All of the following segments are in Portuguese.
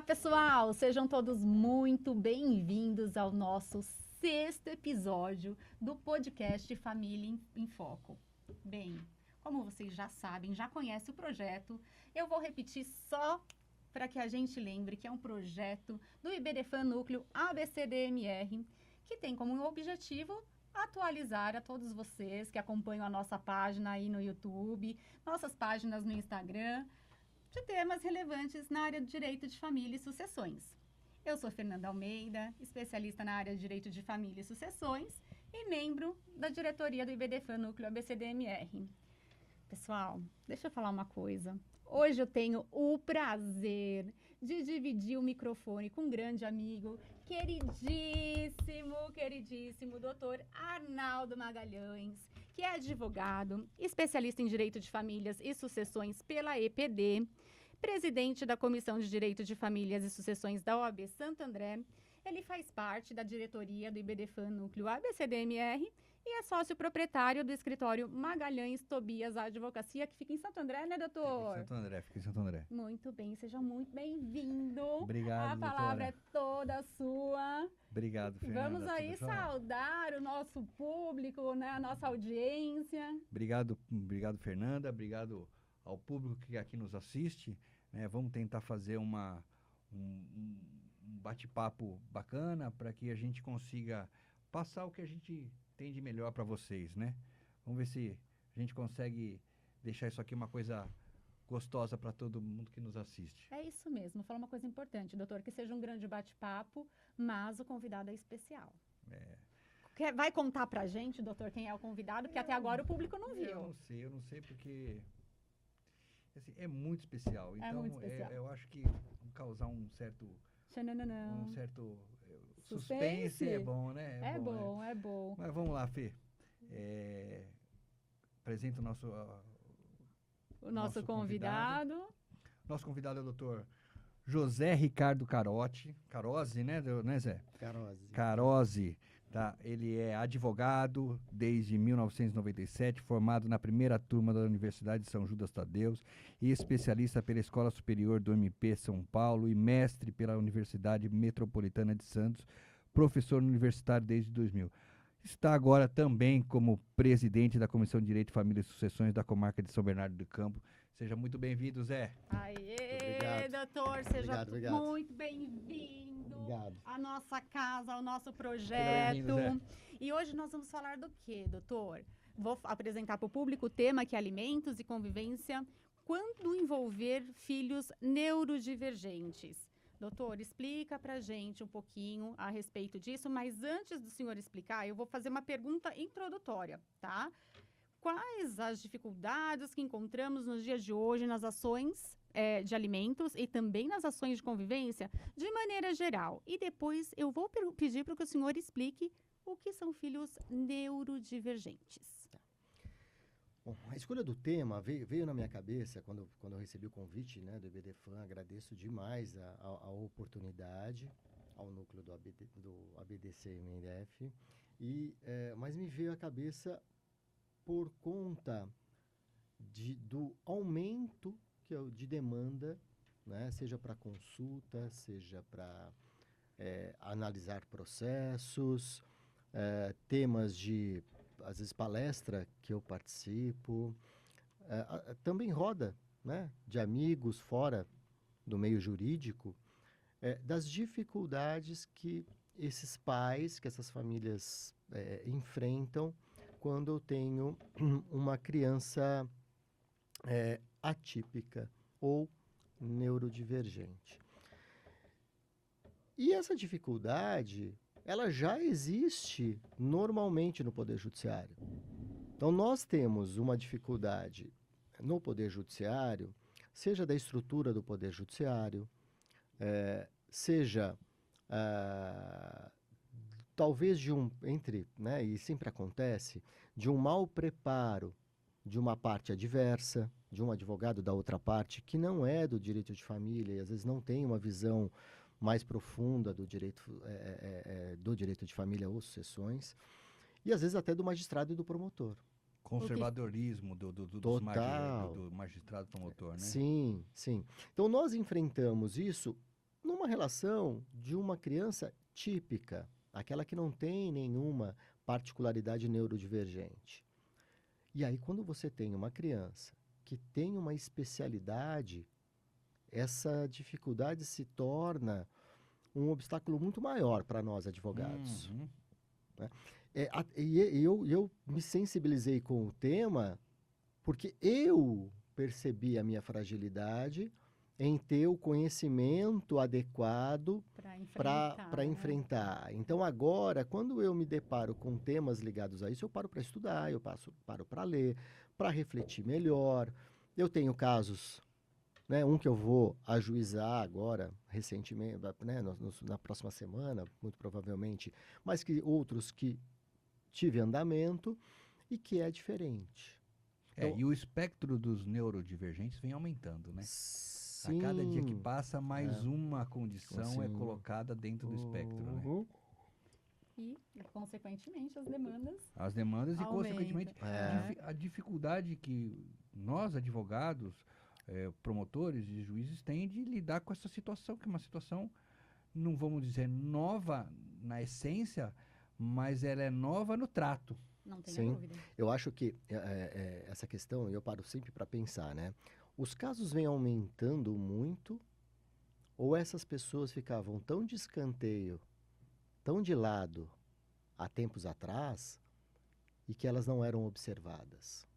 pessoal! Sejam todos muito bem-vindos ao nosso 6º episódio do podcast Família em Foco. Bem, como vocês já sabem, já conhecem o projeto, eu vou repetir só para que a gente lembre que é um projeto do IBDFAN Núcleo ABCDMR, que tem como objetivo atualizar a todos vocês que acompanham a nossa página aí no YouTube, nossas páginas no Instagram, de temas relevantes na área do direito de família e sucessões. Eu sou Fernanda Almeida, especialista na área de direito de família e sucessões e membro da diretoria do IBDFAN Núcleo ABCDMR. Pessoal, deixa eu falar uma coisa. Hoje eu tenho o prazer de dividir o microfone com um grande amigo, queridíssimo doutor Arnaldo Magalhães, que é advogado, especialista em direito de famílias e sucessões pela EPD, presidente da Comissão de Direito de Famílias e Sucessões da OAB Santo André. Ele faz parte da diretoria do IBDFAN Núcleo ABCDMR e é sócio proprietário do escritório Magalhães Tobias Advocacia, que fica em Santo André, né, doutor? Fica em Santo André. Muito bem, seja muito bem-vindo. Obrigado, A palavra é toda sua. Obrigado, Fernanda. Vamos aí saudar o nosso público, né, a nossa audiência. Obrigado, Fernanda. Obrigado ao público que aqui nos assiste. Vamos tentar fazer um bate-papo bacana para que a gente consiga passar o que a gente tem de melhor para vocês, né? Vamos ver se a gente consegue deixar isso aqui uma coisa gostosa para todo mundo que nos assiste. É isso mesmo. Fala uma coisa importante, doutor, que seja um grande bate-papo, mas o convidado é especial. Vai contar pra gente, doutor, quem é o convidado? Porque até agora o público não viu. Eu não sei porque assim, é muito especial. Então, muito especial. Eu acho que causar um certo suspense é bom, né? É bom. Mas vamos lá, Fê. Apresenta o nosso convidado. Nosso convidado é o doutor José Ricardo Carozzi, né, Zé? Carozzi. Tá? Ele é advogado desde 1997, formado na primeira turma da Universidade de São Judas Tadeu e especialista pela Escola Superior do MP São Paulo e mestre pela Universidade Metropolitana de Santos, professor universitário desde 2000. Está agora também como presidente da Comissão de Direito, Família e Sucessões da Comarca de São Bernardo do Campo. Seja muito bem-vindo, Zé. Doutor, seja muito bem-vindo à nossa casa, ao nosso projeto. E hoje nós vamos falar do quê, doutor? Vou apresentar para o público o tema que é alimentos e convivência quando envolver filhos neurodivergentes. Doutor, explica pra gente um pouquinho a respeito disso, mas antes do senhor explicar, eu vou fazer uma pergunta introdutória, tá? Quais as dificuldades que encontramos nos dias de hoje nas ações de alimentos e também nas ações de convivência, de maneira geral? E depois eu vou pedir para que o senhor explique o que são filhos neurodivergentes. Tá. Bom, a escolha do tema veio na minha cabeça quando eu recebi o convite, né, do IBDFAN. Agradeço demais a oportunidade ao núcleo do ABDC-MDF, mas me veio à cabeça por conta do aumento de demanda, né, seja para consulta, seja para analisar processos, temas de, às vezes, palestra que eu participo, também roda, né, de amigos fora do meio jurídico, das dificuldades que esses pais, que essas famílias enfrentam quando eu tenho uma criança atípica ou neurodivergente. E essa dificuldade, ela já existe normalmente no Poder Judiciário. Então, nós temos uma dificuldade no Poder Judiciário, seja da estrutura do Poder Judiciário, seja talvez né, e sempre acontece, de um mau preparo de uma parte adversa, de um advogado da outra parte, que não é do direito de família e às vezes não tem uma visão mais profunda do direito de família ou sucessões, e às vezes até do magistrado e do promotor. Conservadorismo do magistrado promotor, né? Sim. Então, nós enfrentamos isso numa uma relação de uma criança típica, aquela que não tem nenhuma particularidade neurodivergente. E aí, quando você tem uma criança que tem uma especialidade, essa dificuldade se torna um obstáculo muito maior para nós advogados. Né? Eu me sensibilizei com o tema porque eu percebi a minha fragilidade em ter o conhecimento adequado para enfrentar. Então, agora, quando eu me deparo com temas ligados a isso, eu paro para estudar, paro para ler, para refletir melhor. Eu tenho casos, né, um que eu vou ajuizar agora, recentemente, né, na próxima semana, muito provavelmente, mas que outros que tive andamento e que é diferente. Então, E o espectro dos neurodivergentes vem aumentando, né? Sim. A cada dia que passa, mais uma condição é colocada dentro do espectro, né? E, consequentemente, as demandas e, aumentam. consequentemente, a dificuldade que nós, advogados, promotores e juízes, têm de lidar com essa situação, que é uma situação, não vamos dizer nova na essência, mas ela é nova no trato. Não tenha dúvida. Eu acho que essa questão, eu paro sempre para pensar, né? Os casos vêm aumentando muito, ou essas pessoas ficavam tão de escanteio, tão de lado, há tempos atrás, e que elas não eram observadas.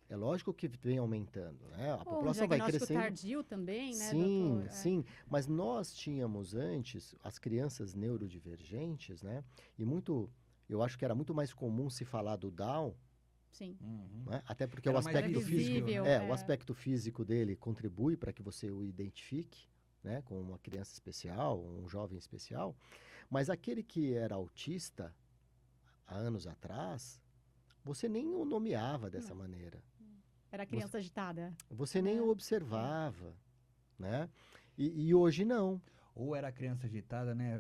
É lógico que vem aumentando, né? A população vai crescendo. O diagnóstico tardio também, né, sim, doutor? Sim. Mas nós tínhamos antes as crianças neurodivergentes, né? E eu acho que era muito mais comum se falar do Down. Sim. Né? Até porque era o aspecto físico, né? o aspecto físico dele contribui para que você o identifique, né? Com uma criança especial, um jovem especial. Mas aquele que era autista há anos atrás, você nem o nomeava dessa maneira. Era criança agitada. Você nem o observava, né? E hoje não. Ou era criança agitada, né,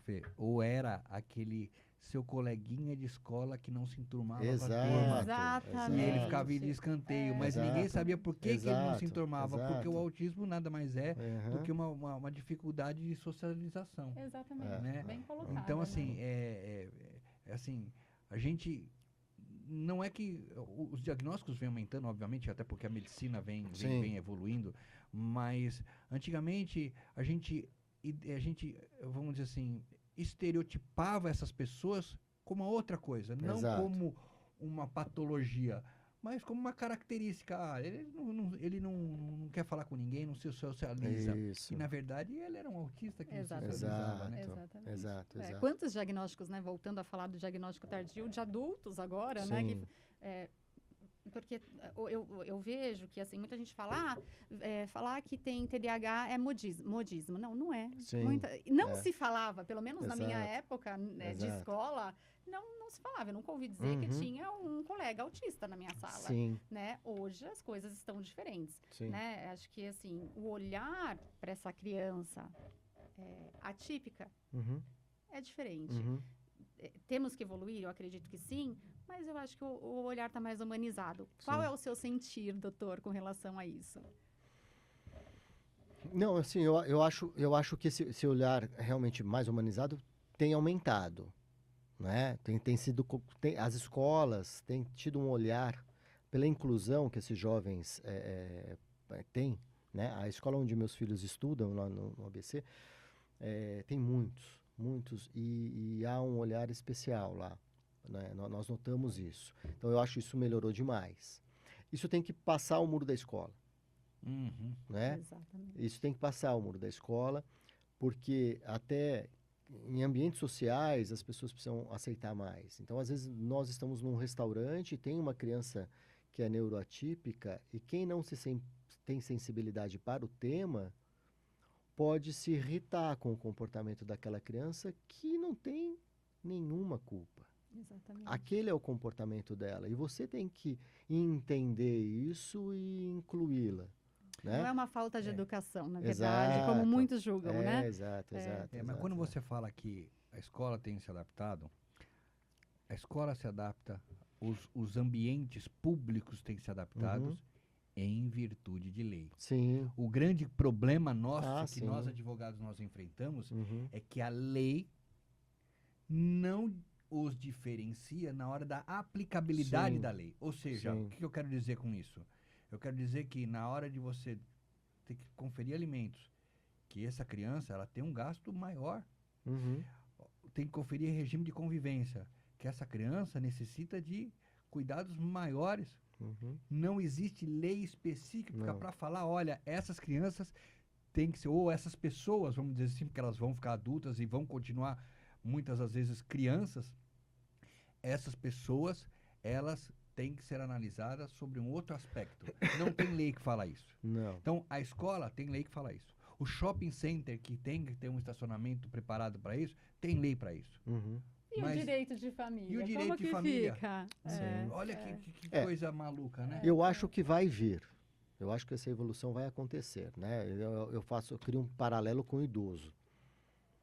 Fê? Ou era aquele seu coleguinha de escola que não se enturmava com a turma. Exatamente. E ele ficava de escanteio, mas ninguém sabia por que ele não se enturmava, porque o autismo nada mais é do que uma dificuldade de socialização. Exatamente, né? Bem colocado. Então, assim, assim, a gente... Não é que os diagnósticos vêm aumentando, obviamente, até porque a medicina vem evoluindo, mas antigamente a gente, vamos dizer assim, estereotipava essas pessoas como uma outra coisa, não como uma patologia, mas como uma característica. Ele não quer falar com ninguém, não se socializa. Isso. E, na verdade, ele era um autista que não se Exatamente. socializava, né? Exatamente. Exato. Quantos diagnósticos, né, voltando a falar do diagnóstico tardio de adultos agora, né? Porque eu vejo que assim, muita gente fala, falar que tem TDAH é modismo. Não é. Não se falava, pelo menos na minha época de escola, não se falava. Eu nunca ouvi dizer que tinha um colega autista na minha sala. Né? Hoje as coisas estão diferentes. Né? Acho que assim, o olhar para essa criança atípica é diferente. Temos que evoluir, eu acredito que sim, mas eu acho que o olhar está mais humanizado. Qual é o seu sentir, doutor, com relação a isso? Não, assim, eu acho que esse olhar realmente mais humanizado tem aumentado, né? As escolas têm tido um olhar pela inclusão que esses jovens têm, né? A escola onde meus filhos estudam, lá no ABC, tem muitos, e há um olhar especial lá, né? Nós notamos isso. Então, eu acho que isso melhorou demais. Isso tem que passar o muro da escola. Né? Exatamente. Isso tem que passar o muro da escola, porque até em ambientes sociais as pessoas precisam aceitar mais. Então, às vezes, nós estamos num restaurante e tem uma criança que é neuroatípica e quem não tem sensibilidade para o tema pode se irritar com o comportamento daquela criança que não tem nenhuma culpa. Exatamente. Aquele é o comportamento dela. E você tem que entender isso e incluí-la. Né? Não é uma falta de educação, na verdade, como muitos julgam, né? Exato. Mas quando você fala que a escola tem se adaptado, a escola se adapta, os ambientes públicos têm se adaptado, em virtude de lei. Sim. O grande problema nosso, que sim. nós advogados nós enfrentamos, Uhum. é que a lei não os diferencia na hora da aplicabilidade Sim. da lei. Ou seja, Sim. o que eu quero dizer com isso? Eu quero dizer que na hora de você ter que conferir alimentos, que essa criança ela tem um gasto maior, Uhum. tem que conferir regime de convivência, que essa criança necessita de cuidados maiores. Uhum. Não existe lei específica Não. para falar, olha, essas crianças têm que ser, ou essas pessoas, vamos dizer assim, porque elas vão ficar adultas e vão continuar muitas das vezes crianças, essas pessoas, elas têm que ser analisadas sobre um outro aspecto. Não tem lei que fala isso. Não. Então, a escola tem lei que fala isso. O shopping center, que tem que ter um estacionamento preparado para isso, tem lei para isso. Uhum. E Mas- o direito de família? E o direito Como de que família? fica? Sim. Olha que É. coisa maluca, né? Eu acho que vai vir. Eu acho que essa evolução vai acontecer, né? Eu crio um paralelo com o idoso,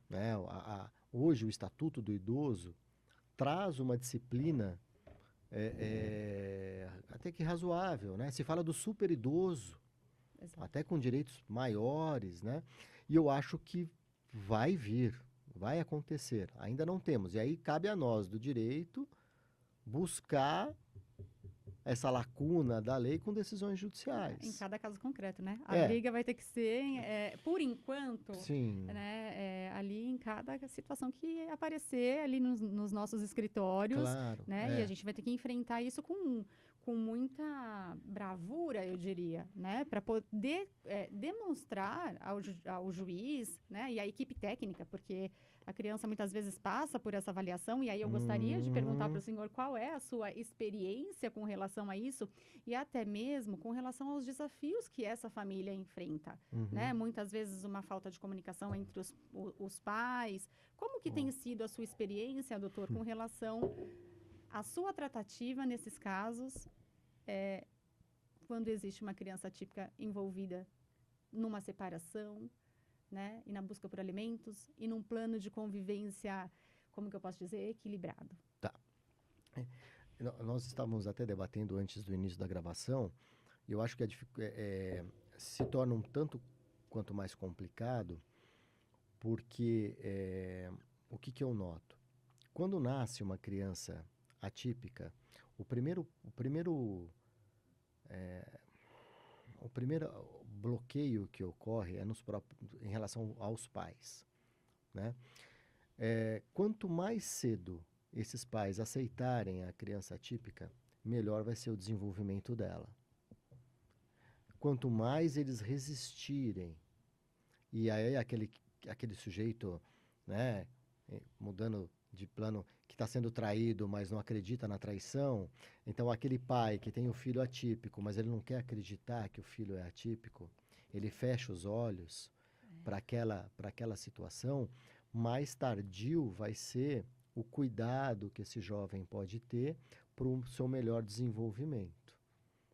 né? Hoje o Estatuto do Idoso traz uma disciplina até que razoável, né? Se fala do super idoso, Exato. até com direitos maiores, né? E eu acho que vai vir, vai acontecer. Ainda não temos. E aí cabe a nós do direito buscar essa lacuna da lei com decisões judiciais. Em cada caso concreto, né? A É. briga vai ter que ser, por enquanto, Sim. né, ali em cada situação que aparecer ali nos nossos escritórios, Claro. né? E a gente vai ter que enfrentar isso com muita bravura, eu diria, né? Para poder demonstrar ao juiz, né? E à equipe técnica, porque a criança muitas vezes passa por essa avaliação, e aí eu gostaria de perguntar para o senhor qual é a sua experiência com relação a isso, e até mesmo com relação aos desafios que essa família enfrenta, Uhum. né? Muitas vezes uma falta de comunicação entre os pais. Como que tem sido a sua experiência, doutor, com relação à sua tratativa nesses casos, quando existe uma criança atípica envolvida numa separação, né? E na busca por alimentos, e num plano de convivência, como que eu posso dizer, equilibrado? Nós estávamos até debatendo antes do início da gravação, e eu acho que se torna um tanto quanto mais complicado, porque o que eu noto? Quando nasce uma criança atípica, o primeiro bloqueio que ocorre é em relação aos pais, né? Quanto mais cedo esses pais aceitarem a criança atípica, melhor vai ser o desenvolvimento dela. Quanto mais eles resistirem, e aí aquele sujeito, né, mudando de plano, que está sendo traído, mas não acredita na traição, então aquele pai que tem o filho atípico, mas ele não quer acreditar que o filho é atípico, ele fecha os olhos para aquela situação, mais tardio vai ser o cuidado que esse jovem pode ter para o seu melhor desenvolvimento,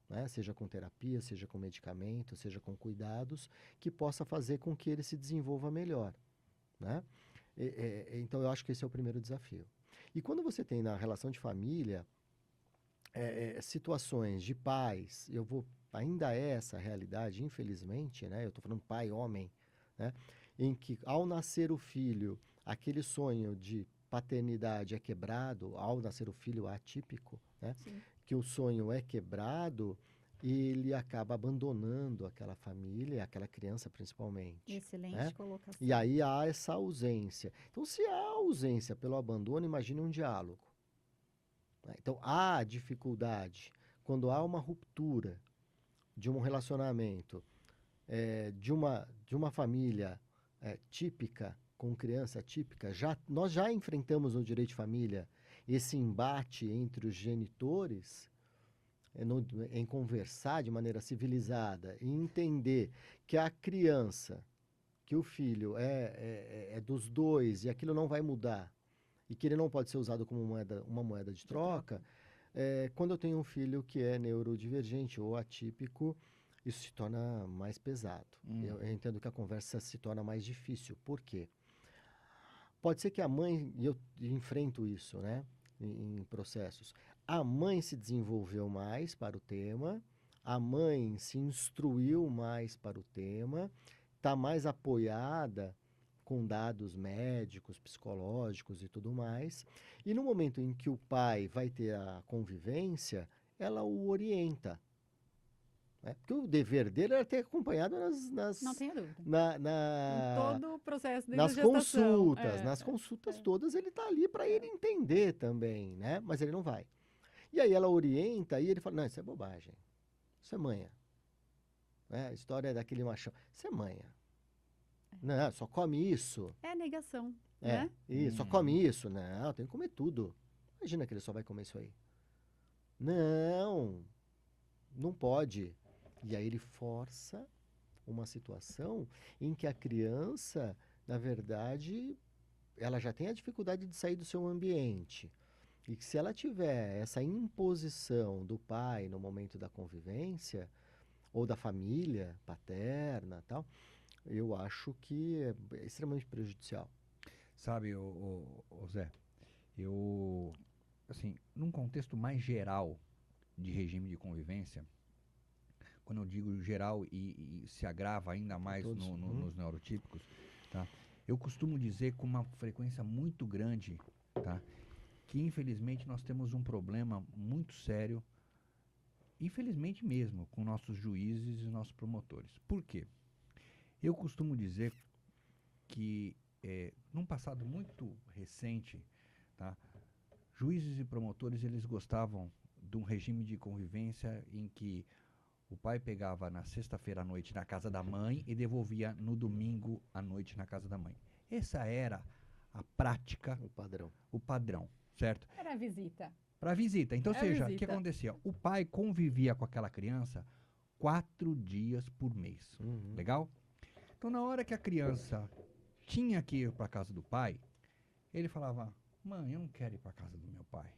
né? Seja com terapia, seja com medicamento, seja com cuidados, que possa fazer com que ele se desenvolva melhor, né? Então, eu acho que esse é o primeiro desafio. E quando você tem na relação de família, situações de pais, ainda é essa realidade, infelizmente, né? Eu estou falando pai, homem, né? Em que, ao nascer o filho, aquele sonho de paternidade é quebrado, ao nascer o filho atípico, né? Sim. Que o sonho é quebrado, ele acaba abandonando aquela família, aquela criança principalmente. Excelente né? colocação. E aí há essa ausência. Então, se há ausência pelo abandono, imagine um diálogo. né? Então, há dificuldade. Quando há uma ruptura de um relacionamento, de uma família típica, com criança típica, nós já enfrentamos no direito de família esse embate entre os genitores em conversar de maneira civilizada e entender que a criança, que o filho é dos dois e aquilo não vai mudar e que ele não pode ser usado como uma moeda de troca, quando eu tenho um filho que é neurodivergente ou atípico, isso se torna mais pesado. Eu entendo que a conversa se torna mais difícil. Por quê? Pode ser que a mãe, e eu enfrento isso, né, em processos, a mãe se desenvolveu mais para o tema, A mãe se instruiu mais para o tema, está mais apoiada com dados médicos, psicológicos e tudo mais. E no momento em que o pai vai ter a convivência, ela o orienta. Né? Porque o dever dele era ter acompanhado Não tenho dúvida. em todo o processo desde nas a gestação. consultas. Nas consultas todas ele está ali para ele entender também, né? Mas ele não vai. E aí ela orienta e ele fala, não, isso é bobagem. Isso é manha. Né? A história daquele machão. Isso é manha. Não, só come isso. É negação, É, né? isso, só come isso. Não, tem que comer tudo. Imagina que ele só vai comer isso aí. Não, não pode. E aí ele força uma situação em que a criança, na verdade, ela já tem a dificuldade de sair do seu ambiente. E que se ela tiver essa imposição do pai no momento da convivência, ou da família paterna tal, eu acho que é extremamente prejudicial. Sabe, Zé, eu, assim, num contexto mais geral de regime de convivência, quando eu digo geral e se agrava ainda mais nos neurotípicos, tá? Eu costumo dizer com uma frequência muito grande, tá? Que infelizmente nós temos um problema muito sério, infelizmente mesmo, com nossos juízes e nossos promotores. Por quê? Eu costumo dizer que num passado muito recente, tá? Juízes e promotores eles gostavam de um regime de convivência em que o pai pegava na sexta-feira à noite na casa da mãe e devolvia no domingo à noite na casa da mãe. Essa era a prática, o padrão, certo? Era a visita. Para visita. Então, ou seja, o que visita. acontecia? O pai convivia com aquela criança 4 dias por mês. Legal? Então, na hora que a criança tinha que ir para casa do pai, ele falava, mãe, eu não quero ir para casa do meu pai.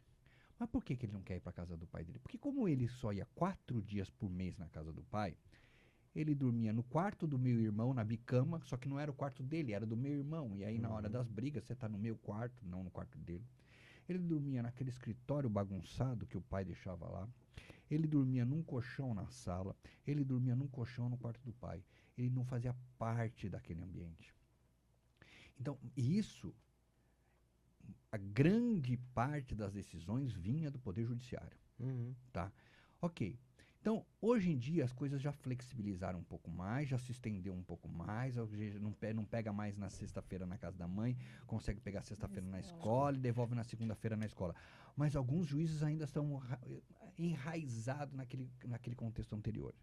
Mas por que ele não quer ir para casa do pai dele? Porque como ele só ia 4 dias por mês na casa do pai, ele dormia no quarto do meu irmão, na bicama, só que não era o quarto dele, era do meu irmão. E aí, na hora das brigas, você tá no meu quarto, não no quarto dele. Ele dormia naquele escritório bagunçado que o pai deixava lá. Ele dormia num colchão na sala. Ele dormia num colchão no quarto do pai. Ele não fazia parte daquele ambiente. Então, isso, a grande parte das decisões vinha do Poder Judiciário. Tá? Ok. Então, hoje em dia, as coisas já flexibilizaram um pouco mais, já se estendeu um pouco mais, não pega mais na sexta-feira na casa da mãe, consegue pegar sexta-feira na escola e devolve na segunda-feira na escola. Mas alguns juízes ainda estão enraizados naquele contexto anterior.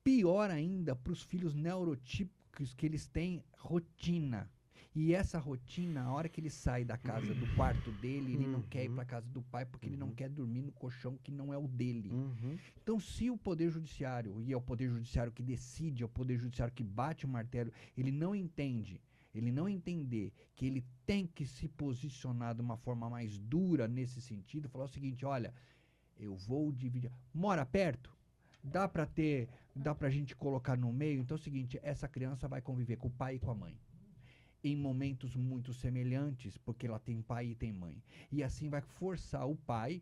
Pior ainda para os filhos neurotípicos que eles têm rotina. E essa rotina, a hora que ele sai da casa, do quarto dele, ele não quer ir para a casa do pai porque ele não quer dormir no colchão que não é o dele. Então, se o Poder Judiciário, e é o Poder Judiciário que decide, é o Poder Judiciário que bate o martelo, ele não entender que ele tem que se posicionar de uma forma mais dura nesse sentido, falar o seguinte, olha, eu vou dividir. Mora perto? Dá pra gente colocar no meio? Então é o seguinte, essa criança vai conviver com o pai e com a mãe. Em momentos muito semelhantes, porque ela tem pai e tem mãe. E assim vai forçar o pai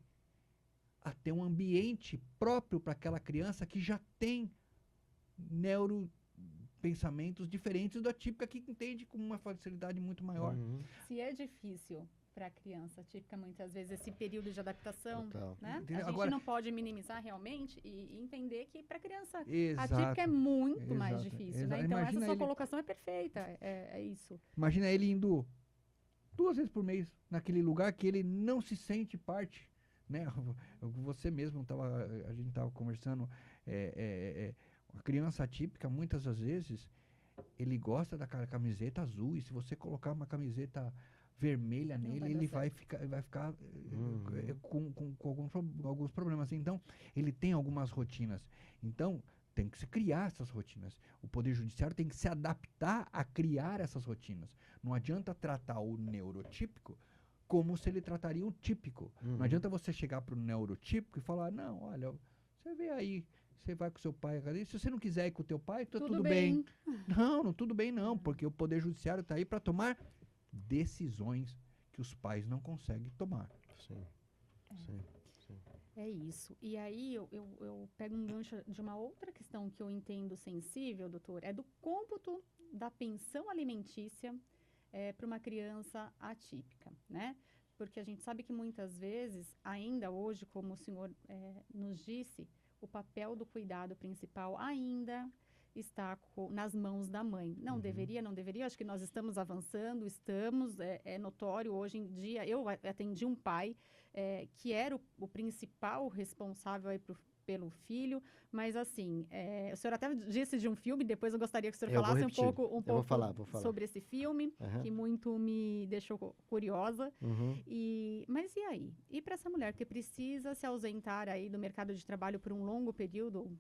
a ter um ambiente próprio para aquela criança que já tem neuropensamentos diferentes da típica, que entende com uma facilidade muito maior. Se é difícil para a criança típica, muitas vezes, esse período de adaptação, né? A gente Agora, não pode minimizar realmente e entender que para a criança exato, a típica é muito mais exato, difícil, né? Então, essa sua colocação é perfeita, é isso. Imagina ele indo 2 vezes por mês naquele lugar que ele não se sente parte, né? Você mesmo, a gente estava conversando, a criança típica, muitas das vezes, ele gosta da camiseta azul, e se você colocar uma camiseta vermelha nele, ele vai ficar com alguns problemas. Então, ele tem algumas rotinas. Então, tem que se criar essas rotinas. O Poder Judiciário tem que se adaptar a criar essas rotinas. Não adianta tratar o neurotípico como se ele trataria o típico. Não adianta você chegar para o neurotípico e falar, não, olha, você vê aí, você vai com seu pai, se você não quiser ir com o teu pai, tudo bem. Não, tudo bem não, porque o Poder Judiciário está aí para tomar decisões que os pais não conseguem tomar. Sim. É isso. E aí eu pego um gancho de uma outra questão que eu entendo sensível, doutor, é do cômputo da pensão alimentícia para uma criança atípica, né? Porque a gente sabe que muitas vezes, ainda hoje, como o senhor nos disse, o papel do cuidado principal ainda está nas mãos da mãe. Não deveria, não deveria. Acho que nós estamos avançando, é notório hoje em dia. Eu atendi um pai que era o principal responsável aí pelo filho, mas assim, o senhor até disse de um filme, depois eu gostaria que o senhor falasse um pouco vou falar. sobre esse filme, que muito me deixou curiosa. Mas e aí? E para essa mulher que precisa se ausentar aí do mercado de trabalho por um longo período,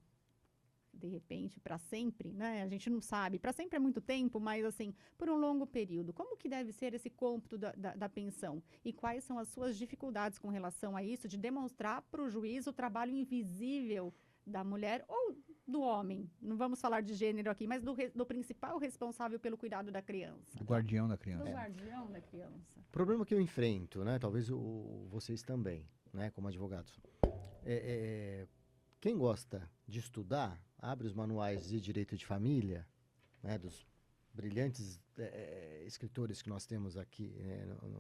de repente, para sempre, né? A gente não sabe. Para sempre é muito tempo, mas assim, por um longo período. Como que deve ser esse cômputo da pensão? E quais são as suas dificuldades com relação a isso, de demonstrar para o juiz o trabalho invisível da mulher ou do homem? Não vamos falar de gênero aqui, mas do principal responsável pelo cuidado da criança. Do guardião da criança. Do guardião da criança. O problema que eu enfrento, né? Talvez vocês também, né? Como advogados. Quem gosta de estudar, abre os manuais de direito de família, né, dos brilhantes escritores que nós temos aqui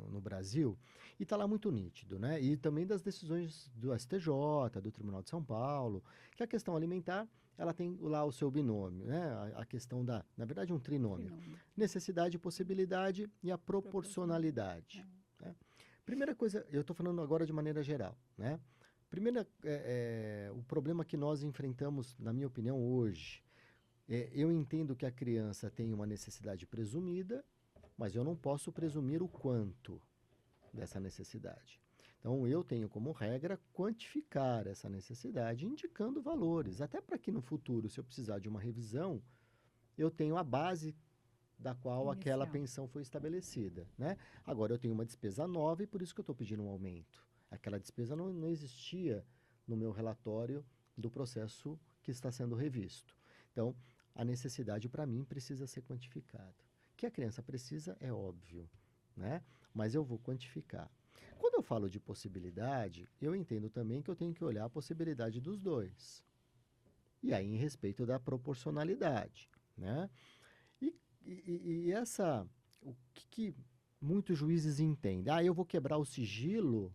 no Brasil, e está lá muito nítido, né? E também das decisões do STJ, do Tribunal de São Paulo, que a questão alimentar, ela tem lá o seu binômio, né? A questão na verdade, um trinômio. Necessidade, possibilidade e a proporcionalidade. Né? Primeira coisa, eu estou falando agora de maneira geral, né? Primeiro, o problema que nós enfrentamos, na minha opinião, hoje, eu entendo que a criança tem uma necessidade presumida, mas eu não posso presumir o quanto dessa necessidade. Então, eu tenho como regra quantificar essa necessidade, indicando valores, até para que no futuro, se eu precisar de uma revisão, eu tenho a base da qual aquela pensão foi estabelecida, né? Agora, eu tenho uma despesa nova e por isso que eu estou pedindo um aumento. Aquela despesa não existia no meu relatório do processo que está sendo revisto. Então, a necessidade, para mim, precisa ser quantificada. Que a criança precisa é óbvio, né? Mas eu vou quantificar. Quando eu falo de possibilidade, eu entendo também que eu tenho que olhar a possibilidade dos dois. E aí, em respeito da proporcionalidade, né? E o que muitos juízes entendem? Eu vou quebrar o sigilo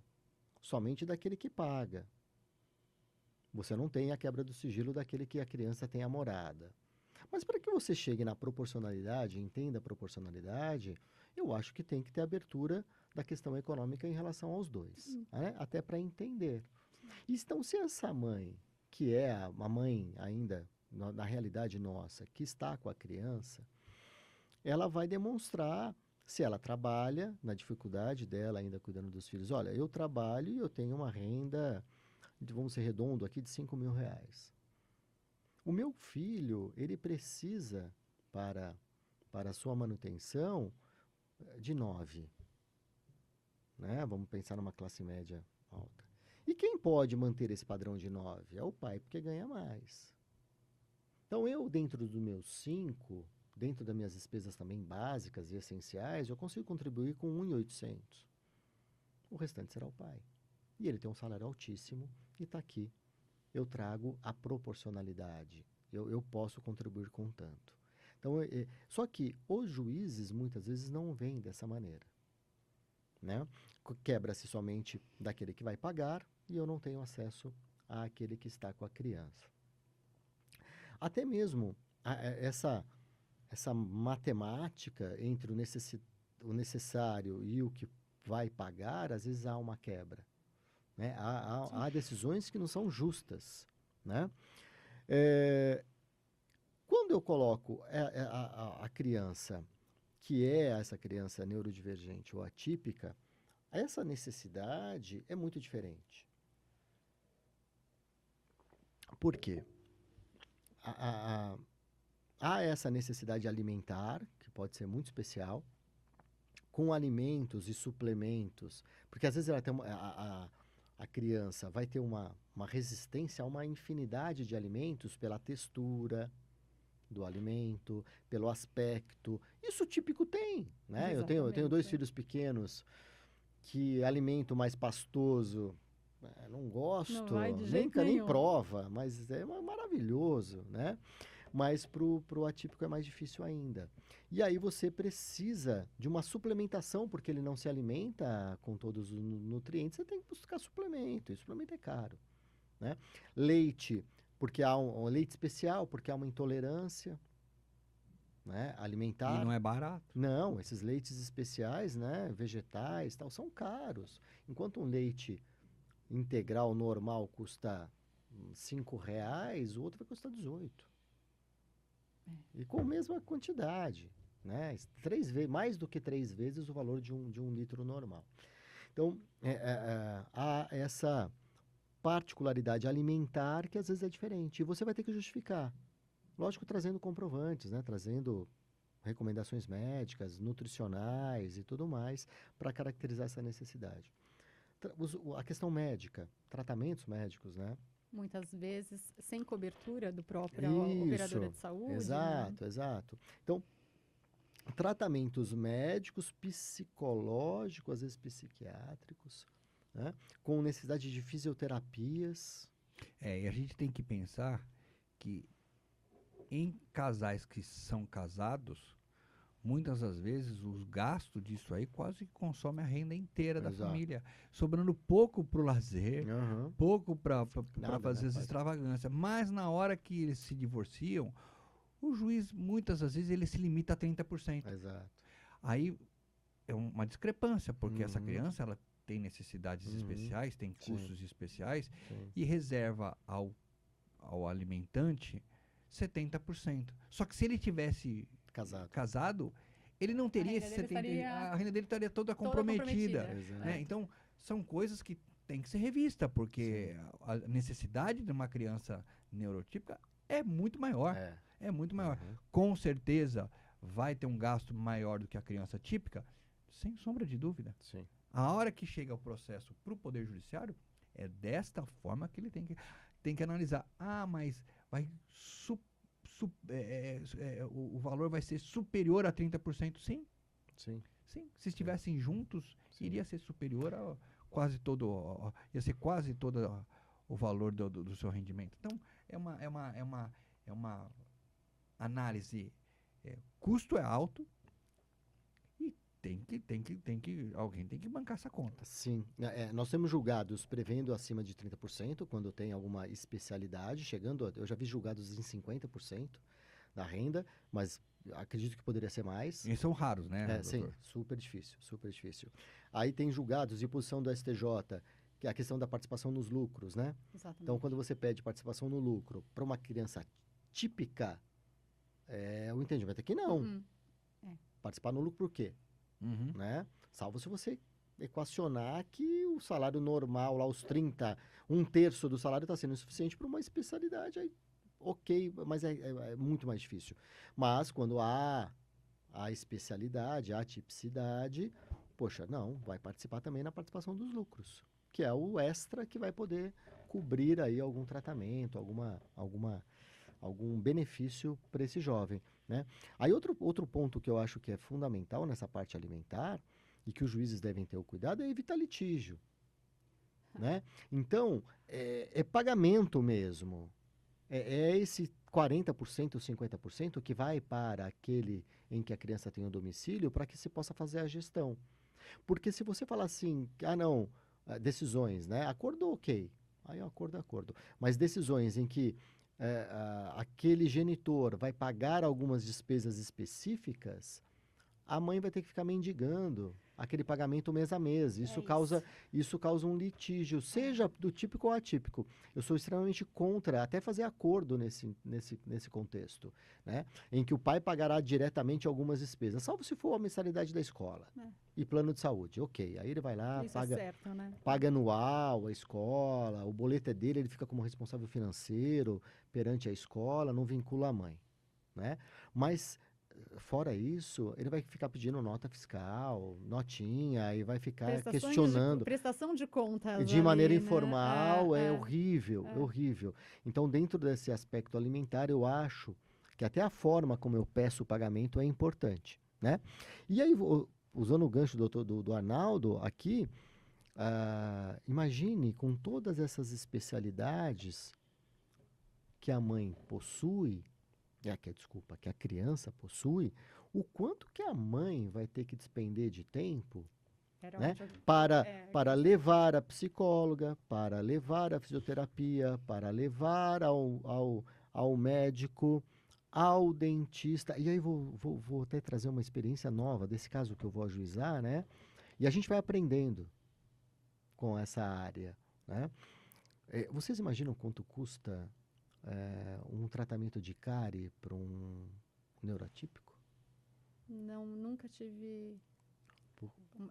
somente daquele que paga. Você não tem a quebra do sigilo daquele que a criança tem a morada. Mas para que você chegue na proporcionalidade, entenda a proporcionalidade, eu acho que tem que ter abertura da questão econômica em relação aos dois. Né? Até para entender. Então, se essa mãe, que é a mãe ainda, na realidade nossa, que está com a criança, ela vai demonstrar se ela trabalha, na dificuldade dela ainda cuidando dos filhos. Olha, eu trabalho e eu tenho uma renda, vamos ser redondo aqui, de R$5.000. O meu filho, ele precisa, para a sua manutenção, de 9. Né? Vamos pensar numa classe média alta. E quem pode manter esse padrão de 9? É o pai, porque ganha mais. Então, eu, dentro dos meus 5... dentro das minhas despesas também básicas e essenciais, eu consigo contribuir com 1.800. O restante será o pai. E ele tem um salário altíssimo e está aqui. Eu trago a proporcionalidade. Eu posso contribuir com tanto. Então, só que os juízes, muitas vezes, não veem dessa maneira. Né? Quebra-se somente daquele que vai pagar e eu não tenho acesso àquele que está com a criança. Até mesmo essa matemática entre o necessário e o que vai pagar, às vezes há uma quebra. Né? Há decisões que não são justas. Né? Quando eu coloco a criança, que é essa criança neurodivergente ou atípica, essa necessidade é muito diferente. Por quê? Há essa necessidade alimentar, que pode ser muito especial, com alimentos e suplementos, porque às vezes ela tem a criança vai ter uma resistência a uma infinidade de alimentos pela textura do alimento, pelo aspecto. Isso o típico tem, né? Eu tenho 2 filhos pequenos que alimento mais pastoso não gosto, Não vai de jeito nem nenhum. prova, mas é maravilhoso, né? Mas pro atípico é mais difícil ainda. E aí você precisa de uma suplementação, porque ele não se alimenta com todos os nutrientes, você tem que buscar suplemento, e suplemento é caro, né? Leite, porque há um leite especial, porque há uma intolerância, né, alimentar. E não é barato. Não, esses leites especiais, né, vegetais, tal, são caros. Enquanto um leite integral normal custa R$ 5, o outro vai custar 18. E com a mesma quantidade, né? Mais do que 3 vezes o valor de um litro normal. Então, há essa particularidade alimentar que às vezes é diferente. E você vai ter que justificar. Lógico, trazendo comprovantes, né? Trazendo recomendações médicas, nutricionais e tudo mais para caracterizar essa necessidade. A questão médica, tratamentos médicos, né? Muitas vezes sem cobertura do próprio operadora de saúde. Exato, né? exato. Então, tratamentos médicos, psicológicos, às vezes psiquiátricos, né? Com necessidade de fisioterapias. E a gente tem que pensar que em casais que são casados, muitas das vezes os gastos disso aí quase que consomem a renda inteira da família, sobrando pouco para o lazer, pouco para fazer as extravagâncias. Mas na hora que eles se divorciam, o juiz, muitas das vezes, ele se limita a 30%. Exato. Aí é uma discrepância, porque essa criança ela tem necessidades especiais, tem custos especiais, e reserva ao alimentante 70%. Só que se ele tivesse casado, ele não teria esse 70%. A renda dele estaria toda comprometida. Né? Então, são coisas que tem que ser revista, porque a necessidade de uma criança neurotípica é muito maior. É muito maior. Com certeza vai ter um gasto maior do que a criança típica, sem sombra de dúvida. Sim. A hora que chega o processo para o Poder Judiciário, é desta forma que ele tem que analisar. Mas vai o valor vai ser superior a 30%? Sim. Sim. Se estivessem juntos, iria ser superior a quase todo, ia ser quase todo o valor do seu rendimento. Então, é uma análise. Custo é alto e alguém tem que bancar essa conta. Sim. Nós temos julgados prevendo acima de 30%, quando tem alguma especialidade, eu já vi julgados em 50% da renda, mas acredito que poderia ser mais. E são raros, né? Sim, super difícil, super difícil. Aí tem julgados de posição do STJ, que é a questão da participação nos lucros, né? Exatamente. Então, quando você pede participação no lucro para uma criança típica, o entendimento é que não. Participar no lucro por quê? Né? Salvo se você equacionar que o salário normal, lá os 30, 1/3 do salário está sendo suficiente para uma especialidade, aí ok, mas é muito mais difícil. Mas quando há a especialidade, a tipicidade, poxa, não, vai participar também na participação dos lucros, que é o extra que vai poder cobrir aí algum tratamento, algum benefício para esse jovem, né? Aí outro ponto que eu acho que é fundamental nessa parte alimentar e que os juízes devem ter o cuidado é evitar litígio, né? Então, é pagamento mesmo. É esse 40%, 50% que vai para aquele em que a criança tem o domicílio para que se possa fazer a gestão. Porque se você falar assim, decisões, né? Acordo, ok. Aí acordo. Mas decisões em que aquele genitor vai pagar algumas despesas específicas, a mãe vai ter que ficar mendigando aquele pagamento mês a mês. Isso causa um litígio, seja do típico ou atípico. Eu sou extremamente contra até fazer acordo nesse contexto, né? Em que o pai pagará diretamente algumas despesas, salvo se for a mensalidade da escola e plano de saúde. Ok, aí ele vai lá, paga anual a escola, o boleto é dele, ele fica como responsável financeiro perante a escola, não vincula a mãe, né? Mas fora isso, ele vai ficar pedindo nota fiscal, notinha, e vai ficar questionando. Prestação de contas. De maneira informal, é horrível, é horrível. Então, dentro desse aspecto alimentar, eu acho que até a forma como eu peço o pagamento é importante, né? E aí, usando o gancho do Arnaldo aqui, Imagine com todas essas especialidades que a mãe possui, que a criança possui, o quanto que a mãe vai ter que despender de tempo, né, para levar a psicóloga, para levar a fisioterapia, para levar ao médico, ao dentista. E aí vou até trazer uma experiência nova desse caso que eu vou ajuizar, né? E a gente vai aprendendo com essa área, né? Vocês imaginam quanto custa um tratamento de cárie para um neurotípico? Não, nunca tive.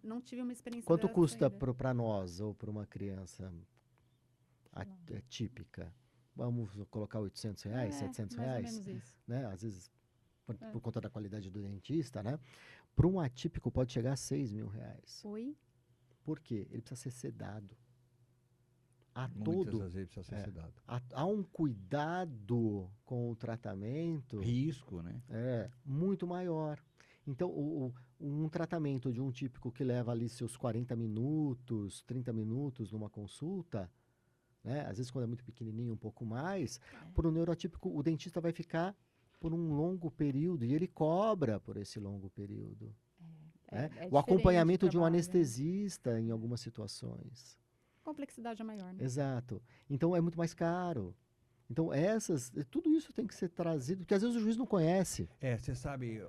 Não tive uma experiência. Quanto custa para nós ou para uma criança típica? Vamos colocar R$800, R$700, mais ou menos isso. Né? Às vezes por conta da qualidade do dentista, né? Para um atípico pode chegar a R$6.000. Oi? Por quê? Ele precisa ser sedado. Muitas vezes precisa ser sedado. Há um cuidado com o tratamento. Risco, né? Muito maior. Então, um tratamento de um típico que leva ali seus 40 minutos, 30 minutos numa consulta, né? Às vezes quando é muito pequenininho, um pouco mais, para o neurotípico, o dentista vai ficar por um longo período e ele cobra por esse longo período. O acompanhamento de um anestesista em algumas situações. A complexidade é maior, né? Exato. Então é muito mais caro. Então tudo isso tem que ser trazido, porque às vezes o juiz não conhece. Você sabe,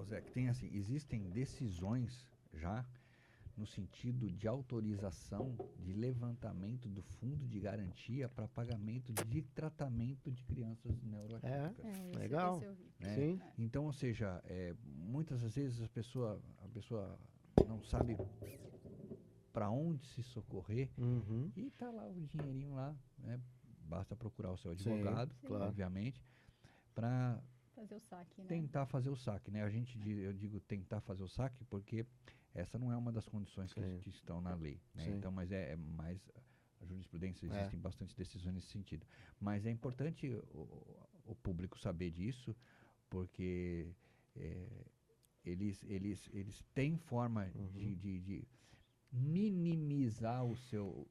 Zé, que tem assim, existem decisões já no sentido de autorização de levantamento do fundo de garantia para pagamento de tratamento de crianças neurotípicas. Legal. Né? Sim. Então, ou seja, muitas das vezes a pessoa não sabe para onde se socorrer e está lá o dinheirinho lá, né? Basta procurar o seu advogado, obviamente, para fazer o saque, né? Tentar fazer o saque, né? Eu digo tentar fazer o saque porque essa não é uma das condições que estão na lei, né? Então, mas é mais a jurisprudência, existem bastante decisões nesse sentido. Mas é importante o público saber disso, porque eles têm forma de minimizar o seu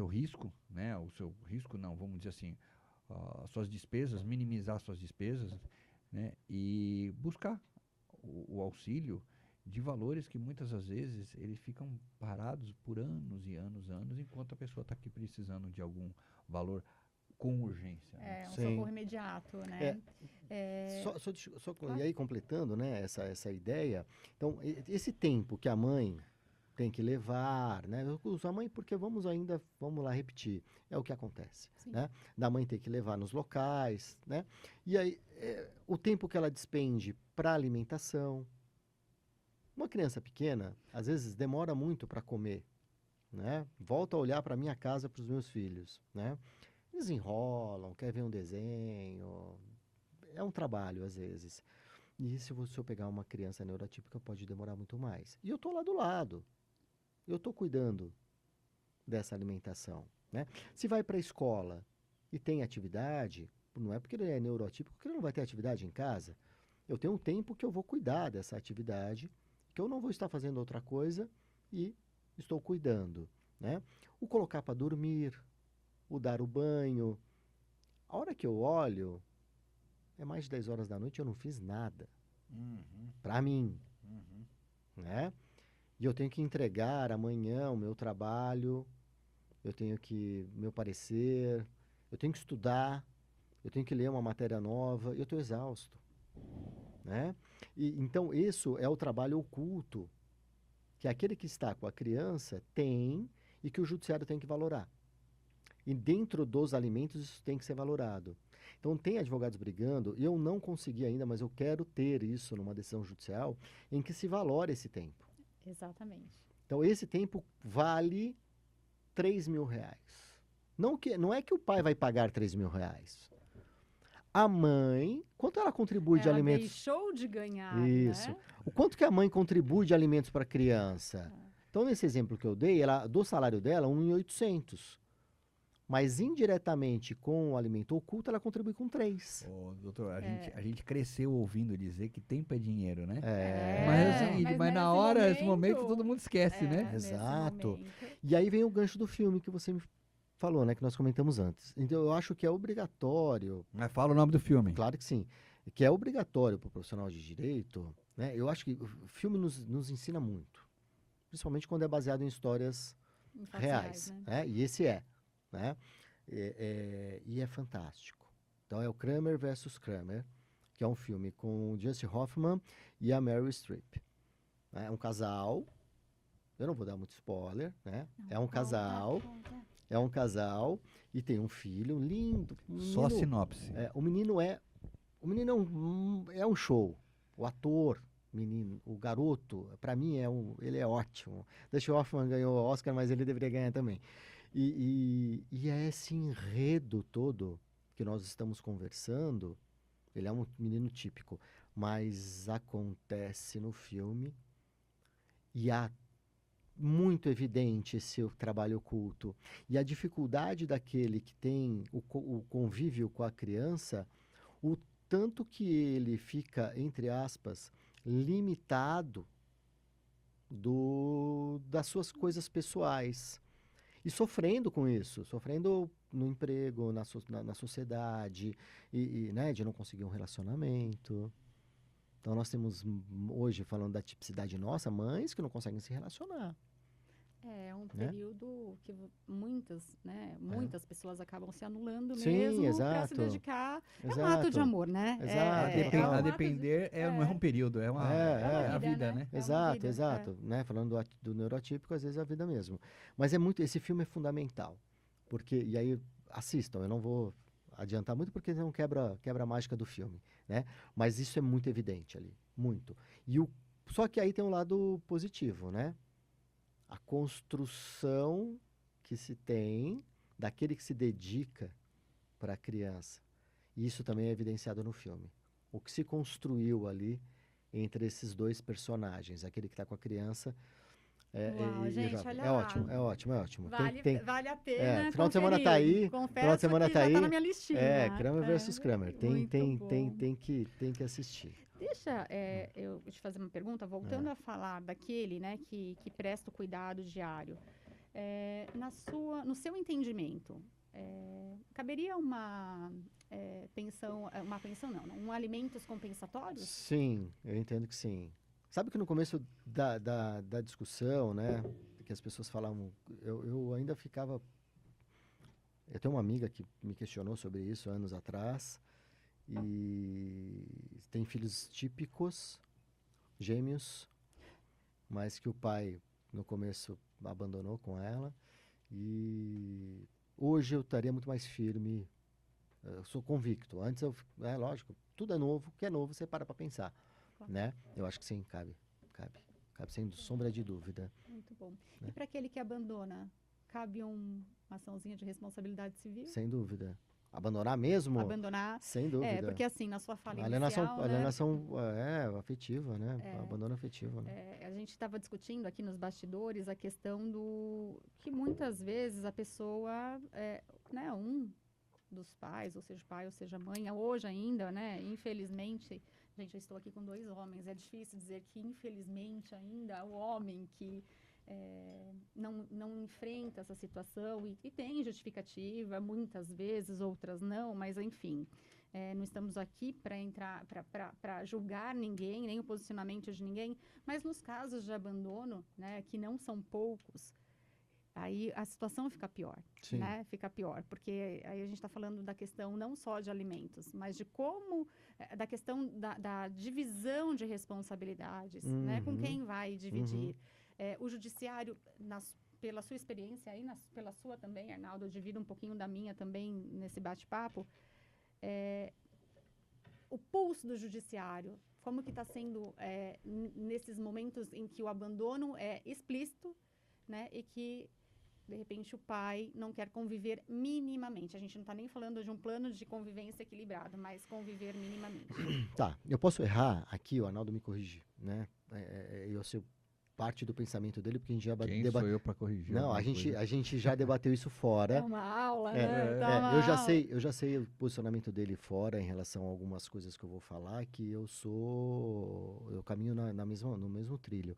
risco, né? O seu risco não, vamos dizer assim, as suas despesas, minimizar suas despesas, né? E buscar o auxílio de valores que muitas das vezes eles ficam parados por anos e anos, enquanto a pessoa está aqui precisando de algum valor com urgência. Né? Socorro imediato, né? E aí, completando, né, essa ideia, então, esse tempo que a mãe tem que levar, né? Eu uso a mãe porque vamos lá repetir, é o que acontece, né? Da mãe ter que levar nos locais, né? E aí, o tempo que ela despende para alimentação. Uma criança pequena, às vezes, demora muito para comer, né? Volta a olhar para minha casa, para os meus filhos, né? Eles enrolam, quer ver um desenho, é um trabalho, às vezes. E se eu pegar uma criança neurotípica, pode demorar muito mais. E eu estou lá do lado. Eu estou cuidando dessa alimentação, né? Se vai para a escola e tem atividade, não é porque ele é neurotípico que ele não vai ter atividade em casa. Eu tenho um tempo que eu vou cuidar dessa atividade, que eu não vou estar fazendo outra coisa e estou cuidando, né? O colocar para dormir, o dar o banho. A hora que eu olho, é mais de 10 horas da noite e eu não fiz nada. Para mim, né? E eu tenho que entregar amanhã o meu trabalho, meu parecer, eu tenho que estudar, eu tenho que ler uma matéria nova, e eu estou exausto, né? E, então, isso é o trabalho oculto, que aquele que está com a criança tem e que o judiciário tem que valorar. E dentro dos alimentos isso tem que ser valorado. Então, tem advogados brigando, e eu não consegui ainda, mas eu quero ter isso numa decisão judicial, em que se valore esse tempo. Exatamente. Então, esse tempo vale R$3.000. Não é que o pai vai pagar R$3.000. A mãe, quanto ela contribui de alimentos? Ela deixou de ganhar, Isso. Né? O quanto que a mãe contribui de alimentos para a criança? Então, nesse exemplo que eu dei, do salário dela, 1.800. Mas indiretamente com o alimento oculto, ela contribui com 3. Doutor, a gente cresceu ouvindo dizer que tempo é dinheiro, né? É. Mas assim, mas na hora, esse momento, todo mundo esquece, né? Exato. E aí vem o gancho do filme que você me falou, né? Que nós comentamos antes. Então, eu acho que é obrigatório... Mas fala o nome do filme. Claro que sim. Que é obrigatório para o profissional de direito, né? Eu acho que o filme nos ensina muito. Principalmente quando é baseado em histórias reais. Né? E esse né? E é fantástico. Então é o Kramer versus Kramer, que é um filme com o Dustin Hoffman e a Meryl Streep. É um casal, eu não vou dar muito spoiler, né? É um casal e tem um filho lindo. Só sinopse. O menino é um show. O ator, menino, o garoto, para mim ele é ótimo. Dustin Hoffman ganhou o Oscar, mas ele deveria ganhar também. E é esse enredo todo que nós estamos conversando. Ele é um menino típico, mas acontece no filme e há muito evidente esse trabalho oculto. E a dificuldade daquele que tem o convívio com a criança, o tanto que ele fica, entre aspas, limitado das suas coisas pessoais. E sofrendo com isso, sofrendo no emprego, na sociedade, né, de não conseguir um relacionamento. Então nós temos hoje, falando da tipicidade nossa, mães que não conseguem se relacionar. É um período que muitas pessoas acabam se anulando Sim, mesmo para se dedicar. É um ato de amor, né? Exato. A depender não é um período, é a vida, né? Exato. Né? Falando do neurotípico, às vezes é a vida mesmo. Mas esse filme é fundamental. E aí, assistam, eu não vou adiantar muito porque não quebra a mágica do filme, né? Mas isso é muito evidente ali, muito. Só que aí tem um lado positivo, né? A construção que se tem daquele que se dedica para a criança. E isso também é evidenciado no filme. O que se construiu ali entre esses dois personagens, aquele que está com a criança. É ótimo. Vale a pena. Final de semana tá aí. Final de semana tá aí. Já tá na minha listinha. Kramer versus Kramer. Tem que assistir. Deixa eu te fazer uma pergunta, voltando a falar daquele, né, que presta o cuidado diário. No seu entendimento, caberia uma pensão, um alimentos compensatórios? Sim, eu entendo que sim. Sabe que no começo da discussão, né, que as pessoas falavam, eu ainda ficava... Eu tenho uma amiga que me questionou sobre isso anos atrás, e tem filhos típicos, gêmeos, mas que o pai no começo abandonou com ela, e hoje eu estaria muito mais firme, eu sou convicto. Antes lógico, tudo é novo, o que é novo você para pensar, né? Eu acho que sim, cabe sem sombra de dúvida. Muito bom. Né? E para aquele que abandona, cabe uma açãozinha de responsabilidade civil? Sem dúvida. Abandonar mesmo? Abandonar. Sem dúvida. Porque assim, na sua fala inicial, alienação afetiva, né? É. Abandono afetivo. Né? A gente estava discutindo aqui nos bastidores a questão do... que muitas vezes a pessoa, né, um dos pais, ou seja, pai, ou seja, mãe, hoje ainda, né, infelizmente, gente, eu estou aqui com 2 homens, é difícil dizer que infelizmente ainda o homem que não enfrenta essa situação e tem justificativa, muitas vezes, outras não, mas enfim, não estamos aqui para julgar ninguém, nem o posicionamento de ninguém, mas nos casos de abandono, né, que não são poucos, aí a situação fica pior, né? Fica pior, porque aí a gente está falando da questão não só de alimentos, mas de como, da questão da divisão de responsabilidades, né? Com quem vai dividir. O judiciário, pela sua experiência, aí pela sua também, Arnaldo, eu divido um pouquinho da minha também nesse bate-papo, o pulso do judiciário, como que está sendo nesses momentos em que o abandono é explícito, né? E que de repente o pai não quer conviver minimamente. A gente não está nem falando de um plano de convivência equilibrado, mas conviver minimamente. Tá, eu posso errar aqui, o Arnaldo me corrige, né? parte do pensamento dele, porque a gente já Quem sou eu para corrigir? Não, a gente já debateu isso fora. É uma aula, né? Eu já sei o posicionamento dele fora em relação a algumas coisas que eu vou falar, que eu caminho no mesmo trilho.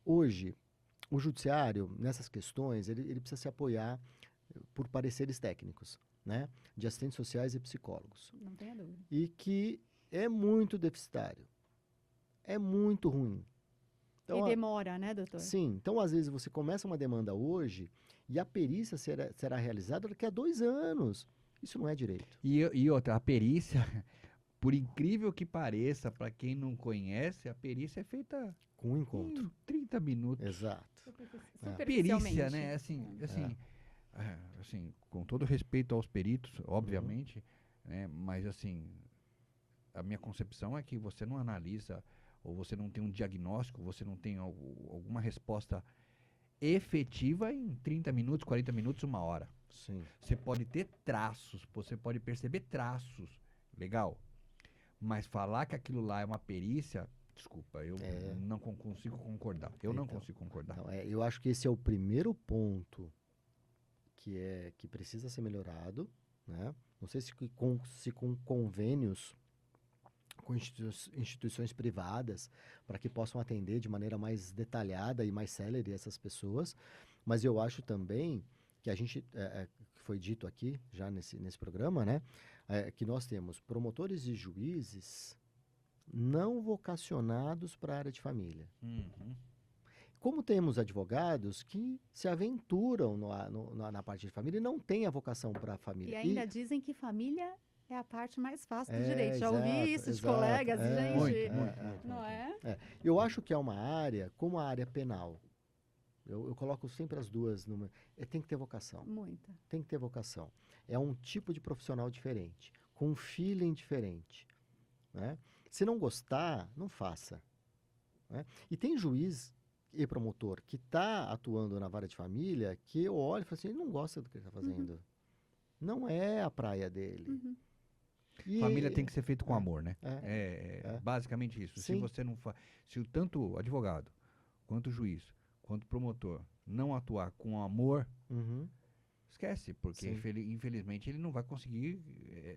Hoje, o judiciário, nessas questões, ele precisa se apoiar por pareceres técnicos, né? De assistentes sociais e psicólogos. Não tenha dúvida. E que é muito deficitário. É muito ruim. Então, e demora, né, doutor? Sim. Então, às vezes, você começa uma demanda hoje e a perícia será realizada daqui a 2 anos. Isso não é direito. E outra, a perícia, por incrível que pareça, para quem não conhece, a perícia é feita com um encontro. Em 30 minutos. Exato. Perícia, né? Assim, com todo respeito aos peritos, obviamente, né? Mas assim, a minha concepção é que você não analisa, ou você não tem um diagnóstico, você não tem alguma resposta efetiva em 30 minutos, 40 minutos, 1 hora. Sim. Você pode ter traços, você pode perceber traços, legal. Mas falar que aquilo lá é uma perícia, desculpa, eu não consigo concordar. Não consigo concordar. Então, eu acho que esse é o primeiro ponto que precisa ser melhorado, né? Não sei se com convênios com instituições privadas para que possam atender de maneira mais detalhada e mais célere essas pessoas, mas eu acho também que a gente, que foi dito aqui já nesse programa, né? Que nós temos promotores e juízes não vocacionados para a área de família. Uhum. Como temos advogados que se aventuram na parte de família e não têm a vocação para a família. E ainda dizem que família é a parte mais fácil do direito. Já ouvi isso de colegas, gente. Não é? Eu acho que é uma área, como a área penal, eu coloco sempre as duas tem que ter vocação. Muita. Tem que ter vocação. É um tipo de profissional diferente, com um feeling diferente, né? Se não gostar, não faça, né? E tem juiz e promotor que está atuando na vara de família que eu olho e falo assim, ele não gosta do que ele está fazendo. Uhum. Não é a praia dele. Uhum. Família tem que ser feito com amor, né? Basicamente isso. Sim. Se você não se tanto o advogado, quanto o juiz, quanto o promotor não atuar com amor, esquece, porque infelizmente ele não vai conseguir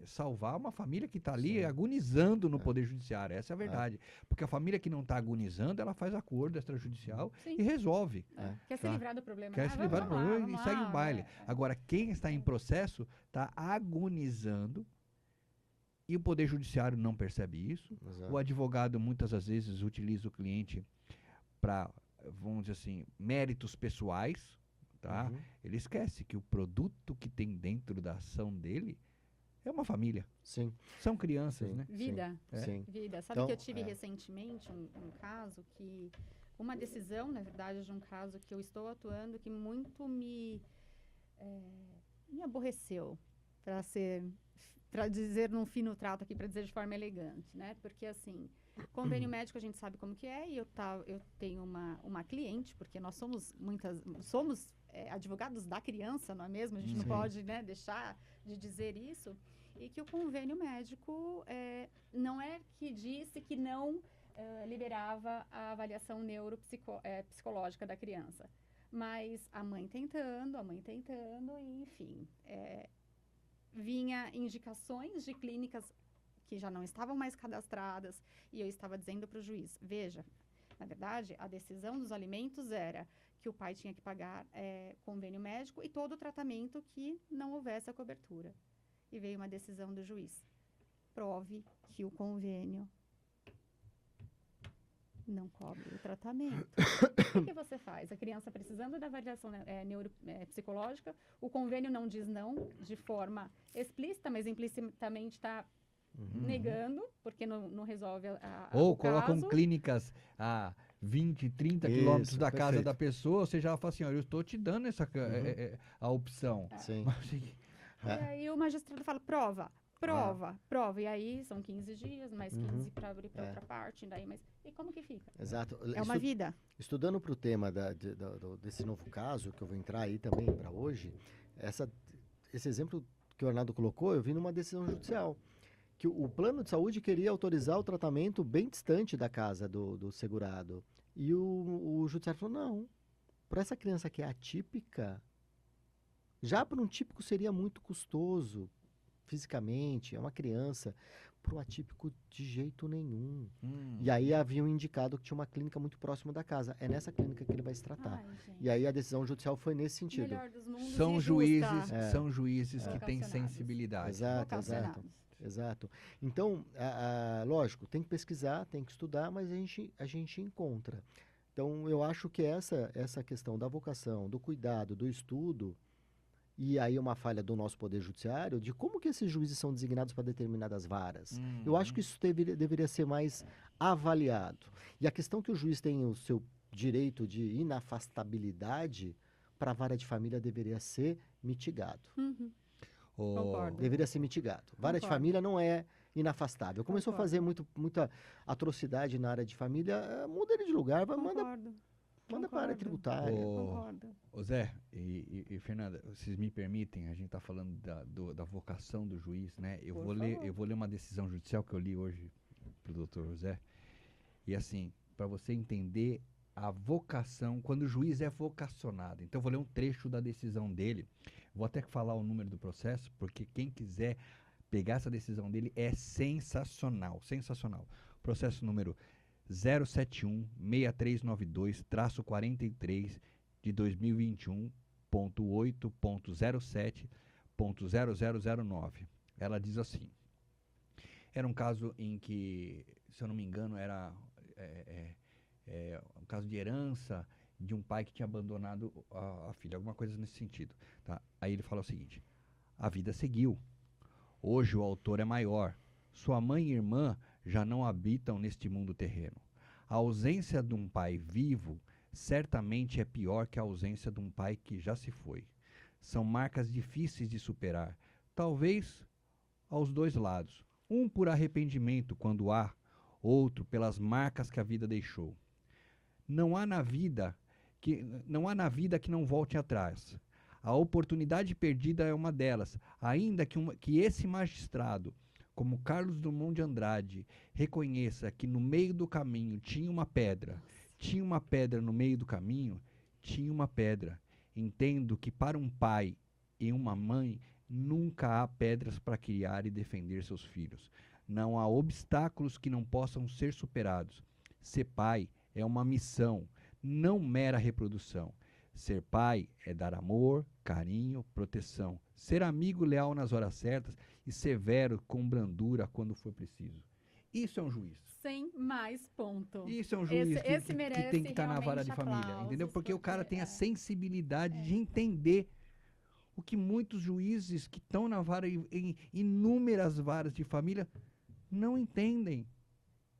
salvar uma família que está ali agonizando no Poder Judiciário. Essa é a verdade. Porque a família que não está agonizando, ela faz acordo extrajudicial e resolve. Quer se livrar do problema. Quer se livrar do problema e segue o baile. Agora, quem está em processo está agonizando e o Poder Judiciário não percebe isso. Exato. O advogado muitas das vezes utiliza o cliente para, vamos dizer assim, méritos pessoais. Tá? Ele esquece que o produto que tem dentro da ação dele é uma família. Sim. São crianças, né? Vida. Sim. Vida. Sabe que eu tive recentemente um caso que... Uma decisão, na verdade, de um caso que eu estou atuando que muito me aborreceu, para dizer num fino trato aqui, para dizer de forma elegante, né? Porque, assim, convênio médico a gente sabe como que é, e eu tenho uma cliente, porque nós somos advogados da criança, não é mesmo? A gente não pode, né, deixar de dizer isso. E que o convênio médico não é que disse que não liberava a avaliação neuropsicológica da criança. Mas a mãe tentando, e enfim, vinha indicações de clínicas que já não estavam mais cadastradas, e eu estava dizendo para o juiz, veja, na verdade, a decisão dos alimentos era que o pai tinha que pagar convênio médico e todo o tratamento que não houvesse a cobertura. E veio uma decisão do juiz. Prove que o convênio não cobre o tratamento. O que você faz? A criança precisando da avaliação neuropsicológica, o convênio não diz não de forma explícita, mas implicitamente está negando, porque não resolve Ou o colocam caso. Clínicas a 20, 30 quilômetros da casa da pessoa, ou seja, ela fala assim, olha, eu estou te dando a opção. Sim. E aí o magistrado fala, prova. E aí são 15 dias, mais 15 para abrir para outra parte. E como que fica? Exato. É uma vida. Estudando para o tema desse novo caso, que eu vou entrar aí também para hoje, esse exemplo que o Arnaldo colocou, eu vi numa decisão judicial. que o plano de saúde queria autorizar o tratamento bem distante da casa do segurado. E o judiciário falou, não, para essa criança que é atípica, já para um típico seria muito custoso fisicamente, é uma criança, para o atípico de jeito nenhum. E aí haviam indicado que tinha uma clínica muito próxima da casa. É nessa clínica que ele vai se tratar. E aí a decisão judicial foi nesse sentido. Melhor dos mundos São e juízes, justa. são juízes que têm Vocacionados. sensibilidade. Exato, exato. Vocacionados. Exato. Então, lógico, tem que pesquisar, tem que estudar, mas a gente encontra. Então, eu acho que essa questão da vocação, do cuidado, do estudo, e aí uma falha do nosso Poder Judiciário, de como que esses juízes são designados para determinadas varas. Eu acho que isso deveria ser mais avaliado. E a questão que o juiz tem o seu direito de inafastabilidade, para a vara de família deveria ser mitigado. Uhum. Concordo. Deveria ser mitigado. Vara de família não é inafastável. Começou a fazer muita atrocidade na área de família, muda ele de lugar, manda para a área tributária. Concordo. Ô Zé e Fernanda, vocês me permitem, a gente está falando da vocação do juiz, né? Eu vou ler uma decisão judicial que eu li hoje pro doutor José. E assim, para você entender a vocação, quando o juiz é vocacionado. Então eu vou ler um trecho da decisão dele. Vou até falar o número do processo, porque quem quiser pegar essa decisão dele é sensacional, sensacional. Processo número 071-6392-43 de 2021.8.07.0009. Ela diz assim: era um caso em que, se eu não me engano, era um caso de herança de um pai que tinha abandonado a filha, alguma coisa nesse sentido. Tá? Aí ele fala o seguinte: a vida seguiu. Hoje o autor é maior. Sua mãe e irmã já não habitam neste mundo terreno. A ausência de um pai vivo certamente é pior que a ausência de um pai que já se foi. São marcas difíceis de superar, talvez aos dois lados. Um por arrependimento, quando há, outro pelas marcas que a vida deixou. Não há na vida que não volte atrás. A oportunidade perdida é uma delas, ainda que esse magistrado, como Carlos Drummond de Andrade, reconheça que no meio do caminho tinha uma pedra no meio do caminho, tinha uma pedra. Entendo que para um pai e uma mãe nunca há pedras para criar e defender seus filhos. Não há obstáculos que não possam ser superados. Ser pai é uma missão, não mera reprodução. Ser pai é dar amor, carinho, proteção. Ser amigo leal nas horas certas e severo com brandura quando for preciso. Isso é um juiz. Sem mais ponto. Isso é um juiz Esse que tem que estar na vara de família, aplausos, entendeu? Porque o cara tem a sensibilidade de entender o que muitos juízes que estão na vara, em inúmeras varas de família, não entendem.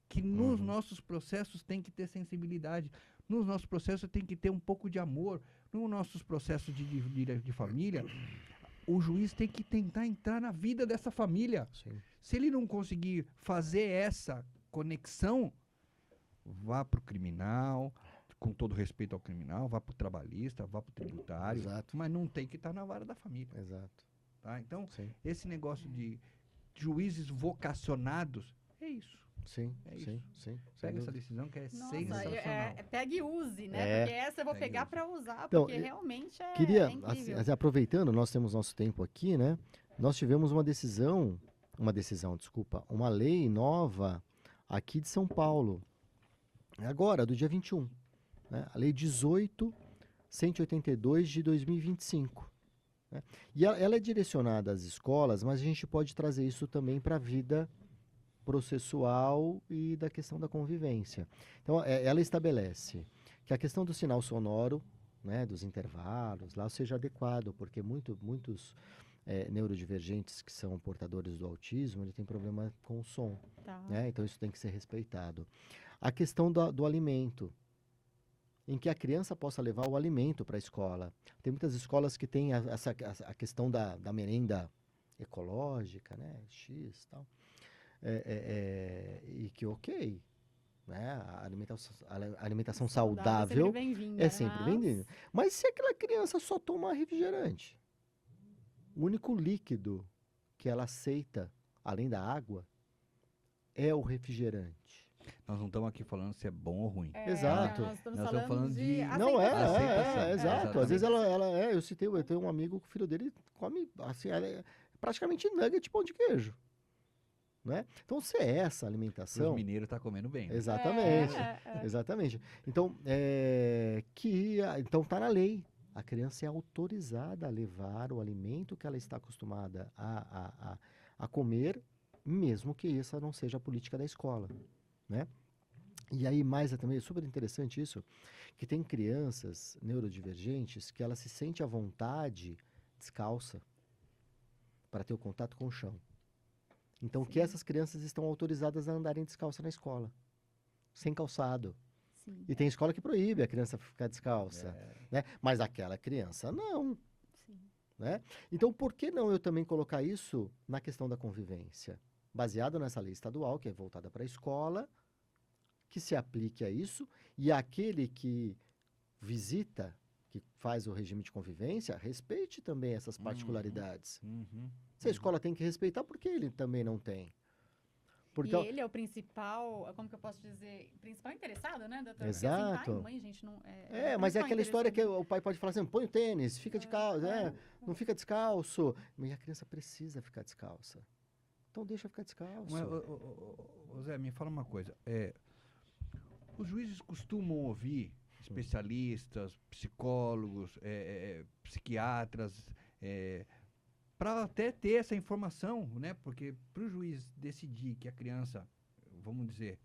Que nos nossos processos tem que ter sensibilidade. Nos nossos processos tem que ter um pouco de amor. Nos nossos processos de família, o juiz tem que tentar entrar na vida dessa família. Sim. Se ele não conseguir fazer essa conexão, vá para o criminal, com todo respeito ao criminal, vá para o trabalhista, vá para o tributário, Exato. mas não tem que estar na vara da família. Exato. Tá? Então, Sim. esse negócio de juízes vocacionados, é isso. Sim, É sim, isso. sim. Pega essa decisão que é Nossa, sensacional. pega e use, né? Porque essa eu vou Pega e pegar use. para usar, Então, porque realmente é incrível. assim, aproveitando, nós temos nosso tempo aqui, né? Nós tivemos uma lei nova aqui de São Paulo, agora, do dia 21, né? A lei 18.182 de 2025. Né? E ela é direcionada às escolas, mas a gente pode trazer isso também para a vida processual e da questão da convivência. Então, ela estabelece que a questão do sinal sonoro, né, dos intervalos, lá seja adequado, porque muitos neurodivergentes que são portadores do autismo, ele tem problema com o som. Tá. Né? Então, isso tem que ser respeitado. A questão do alimento, em que a criança possa levar o alimento para a escola. Tem muitas escolas que têm a questão da merenda ecológica, né, X e tal. E que né? A alimentação saudável é sempre bem-vinda. Mas se aquela criança só toma refrigerante, o único líquido que ela aceita, além da água, é o refrigerante. Nós não estamos aqui falando se é bom ou ruim. Exato. Nós estamos Nós estamos falando de Não, aceitação. exato. Às vezes eu tenho um amigo que o filho dele come, assim, praticamente nugget de pão de queijo. Né? Então, se é essa alimentação... Os mineiros estão comendo bem. Né? Exatamente. Exatamente. Então, então está na lei. A criança é autorizada a levar o alimento que ela está acostumada a comer, mesmo que essa não seja a política da escola, né? E aí, também é super interessante isso, que tem crianças neurodivergentes que ela se sente à vontade descalça para ter o contato com o chão. Então, que essas crianças estão autorizadas a andarem descalça na escola, sem calçado. Sim. E tem escola que proíbe a criança ficar descalça, né? Mas aquela criança não. Sim. Né? Então, por que não eu também colocar isso na questão da convivência? Baseado nessa lei estadual, que é voltada para a escola, que se aplique a isso, e aquele que visita, que faz o regime de convivência, respeite também essas particularidades. Se a escola tem que respeitar, por que ele também não tem? Porque ele é o principal, como que eu posso dizer, principal interessado, né, doutor? Exato. Porque, assim, pai e mãe, gente, não... mas é aquela história que o pai pode falar assim, põe o tênis, fica descalço, não fica descalço. Mas a criança precisa ficar descalça. Então deixa ficar descalço. Mas, Zé, me fala uma coisa. Os juízes costumam ouvir especialistas, psicólogos, psiquiatras, para até ter essa informação, né? Porque para o juiz decidir que a criança, vamos dizer,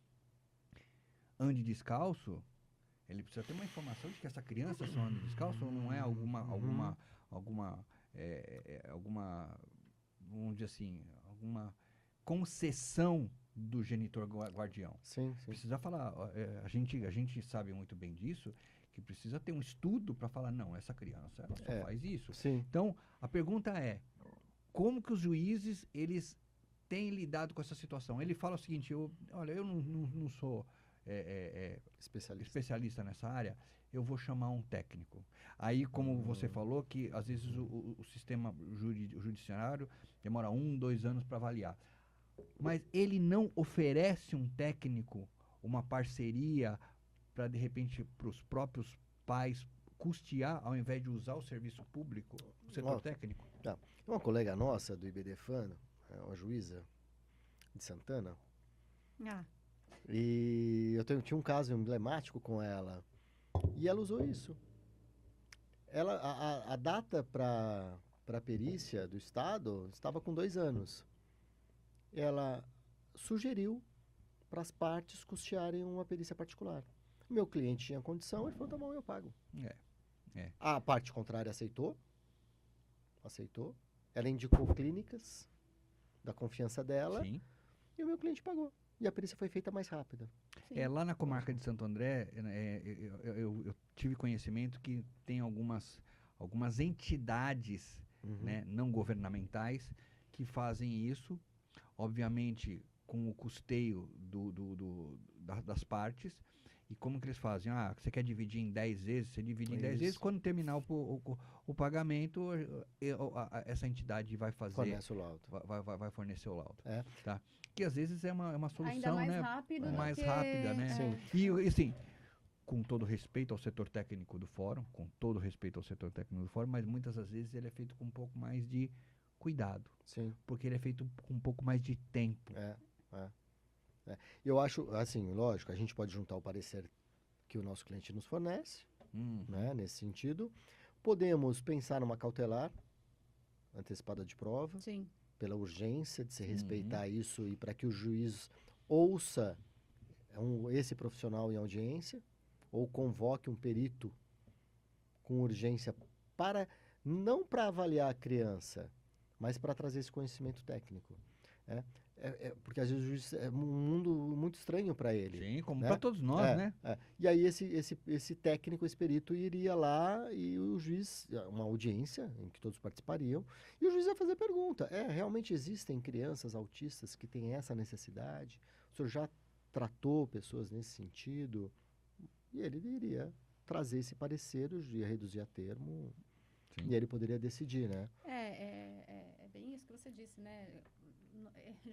ande descalço, ele precisa ter uma informação de que essa criança só anda descalço ou não é alguma vamos dizer assim, alguma concessão do genitor guardião. Sim. Precisa falar, a gente sabe muito bem disso, que precisa ter um estudo para falar, não, essa criança ela só faz isso. Sim. Então, a pergunta é, como que os juízes, eles têm lidado com essa situação? Ele fala o seguinte, eu não sou especialista nessa área, eu vou chamar um técnico. Aí, como você falou, que às vezes o sistema judiciário demora 1-2 anos para avaliar. Mas ele não oferece um técnico, uma parceria para, de repente, para os próprios pais custear, ao invés de usar o serviço público, o setor técnico? Uma colega nossa do IBDFAN, uma juíza de Santana, e eu tinha um caso emblemático com ela, e ela usou isso. A data para a perícia do Estado estava com 2 anos. Ela sugeriu para as partes custearem uma perícia particular. Meu cliente tinha condição, ele falou, tá bom, eu pago. A parte contrária aceitou. Ela indicou clínicas da confiança dela. Sim. E o meu cliente pagou. E a perícia foi feita mais rápida. Lá na comarca de Santo André, eu tive conhecimento que tem algumas entidades, né, não governamentais que fazem isso, obviamente com o custeio das partes. E como que eles fazem? Você quer dividir em 10 vezes? Você divide em 10 vezes. Quando terminar o pagamento, essa entidade vai fazer... Fornece o laudo. Vai fornecer o laudo. Tá? Que às vezes é uma solução, ainda mais né? rápido mais do que... rápida, né? Sim. E assim, com todo respeito ao setor técnico do fórum, mas muitas das vezes ele é feito com um pouco mais de cuidado. Sim. Porque ele é feito com um pouco mais de tempo. Eu acho, assim, lógico, a gente pode juntar o parecer que o nosso cliente nos fornece, né, nesse sentido. Podemos pensar numa cautelar antecipada de prova, Sim. pela urgência de se respeitar isso e para que o juiz ouça esse profissional em audiência ou convoque um perito com urgência não para avaliar a criança, mas para trazer esse conhecimento técnico. Porque às vezes o juiz é um mundo muito estranho para ele. Sim, como né? para todos nós, né? E aí esse técnico, esse perito iria lá e o juiz, uma audiência em que todos participariam, e o juiz ia fazer pergunta. Realmente existem crianças autistas que têm essa necessidade? O senhor já tratou pessoas nesse sentido? E ele iria trazer esse parecer, ia reduzir a termo, e ele poderia decidir, né? É bem isso que você disse, né?